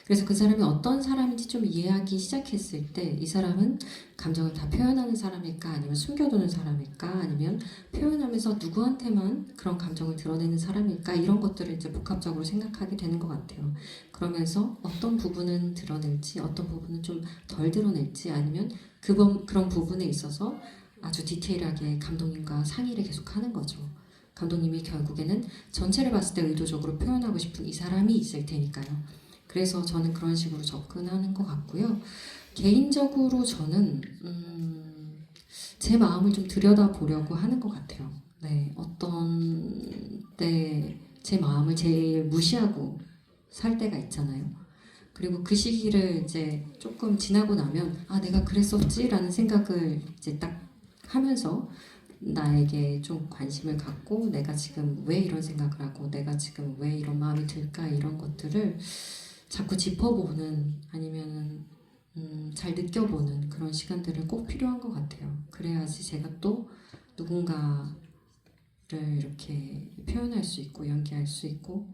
그래서 그 사람이 어떤 사람인지 좀 이해하기 시작했을 때 이 사람은 감정을 다 표현하는 사람일까, 아니면 숨겨두는 사람일까, 아니면 표현하면서 누구한테만 그런 감정을 드러내는 사람일까, 이런 것들을 이제 복합적으로 생각하게 되는 것 같아요. 그러면서 어떤 부분은 드러낼지, 어떤 부분은 좀 덜 드러낼지, 아니면 그런 부분에 있어서 아주 디테일하게 감독님과 상의를 계속 하는 거죠. 감독님이 결국에는 전체를 봤을 때 의도적으로 표현하고 싶은 이 사람이 있을 테니까요. 그래서 저는 그런 식으로 접근하는 것 같고요. 개인적으로 저는 제 마음을 좀 들여다보려고 하는 것 같아요. 네, 어떤 때 제 마음을 제일 무시하고 살 때가 있잖아요. 그리고 그 시기를 이제 조금 지나고 나면 내가 그랬었지라는 생각을 이제 딱 하면서 나에게 좀 관심을 갖고, 내가 지금 왜 이런 생각을 하고, 내가 지금 왜 이런 마음이 들까, 이런 것들을 자꾸 짚어보는, 아니면 잘 느껴보는 그런 시간들을 꼭 필요한 것 같아요. 그래야지 제가 또 누군가를 이렇게 표현할 수 있고 연기할 수 있고,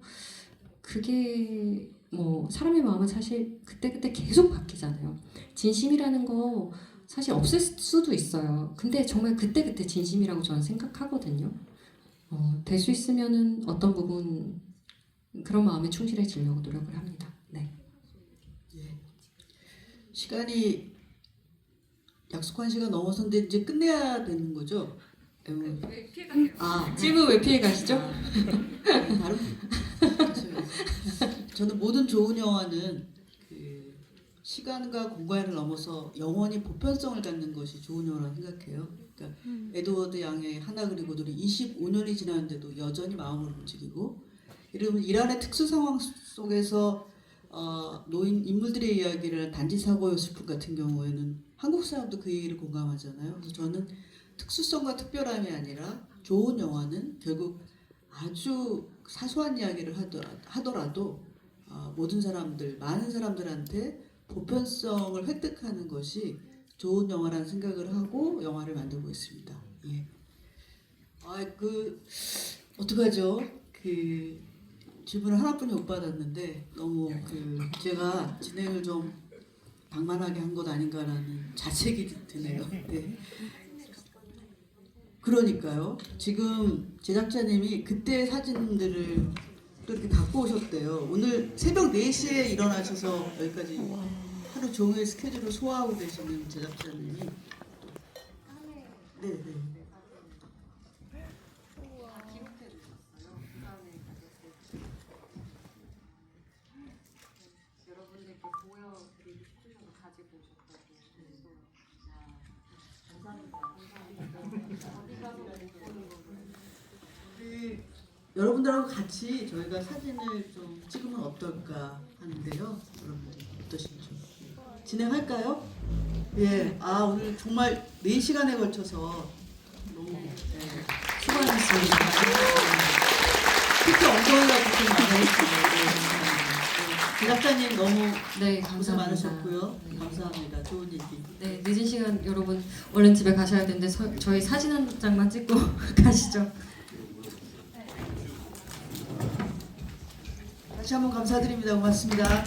그게 뭐 사람의 마음은 사실 그때그때 계속 바뀌잖아요. 진심이라는 거 사실 없을 수도 있어요. 근데 정말 그때그때 진심이라고 저는 생각하거든요. 될 수 있으면은 어떤 부분 그런 마음에 충실해지려고 노력을 합니다. 네.
예. 시간이 약속한 시간 넘어서는데 이제 끝내야 되는 거죠?
왜 피해가세요?
질문 왜 피해 가시죠?
다른 저는 모든 좋은 영화는 그 시간과 공간을 넘어서 영원히 보편성을 갖는 것이 좋은 영화라고 생각해요. 그러니까 에드워드 양의 하나 그리고 둘이 25년이 지났는데도 여전히 마음을 움직이고, 이러면 이란의 특수 상황 속에서 노인 인물들의 이야기를 단지 사고의 슬픔 같은 경우에는 한국 사람도 그 얘기를 공감하잖아요. 그래서 저는 특수성과 특별함이 아니라 좋은 영화는 결국 아주 사소한 이야기를 하더라도 모든 사람들, 많은 사람들한테 보편성을 획득하는 것이 좋은 영화라는 생각을 하고 영화를 만들고 있습니다. 예. 어떡하죠? 질문을 하나뿐이 못 받았는데 너무 제가 진행을 좀 방만하게 한 것 아닌가라는 자책이 드네요. 네. 그러니까요. 지금 제작자님이 그때 사진들을 또 이렇게 갖고 오셨대요. 오늘 새벽 4시에 일어나셔서 여기까지 하루 종일 스케줄을 소화하고 계시는 제작자님이. 네, 네.
여러분들께 보여드리고 싶으셔서 가지고 오셨다고.
여러분들하고 같이 저희가 사진을 좀 찍으면 어떨까 하는데요. 여러분들 어떠신지 진행할까요? 예, 오늘 정말 4시간에 걸쳐서 너무 수고하셨습니다. 특히 엉덩이가 고생 많으셨습니다. 제작자님 너무
네,
고생
감사합니다.
많으셨고요.
네.
감사합니다. 좋은 얘기.
네, 늦은 시간 여러분 얼른 집에 가셔야 되는데 저희 사진 한 장만 찍고 가시죠.
다시 한번 감사드립니다. 고맙습니다.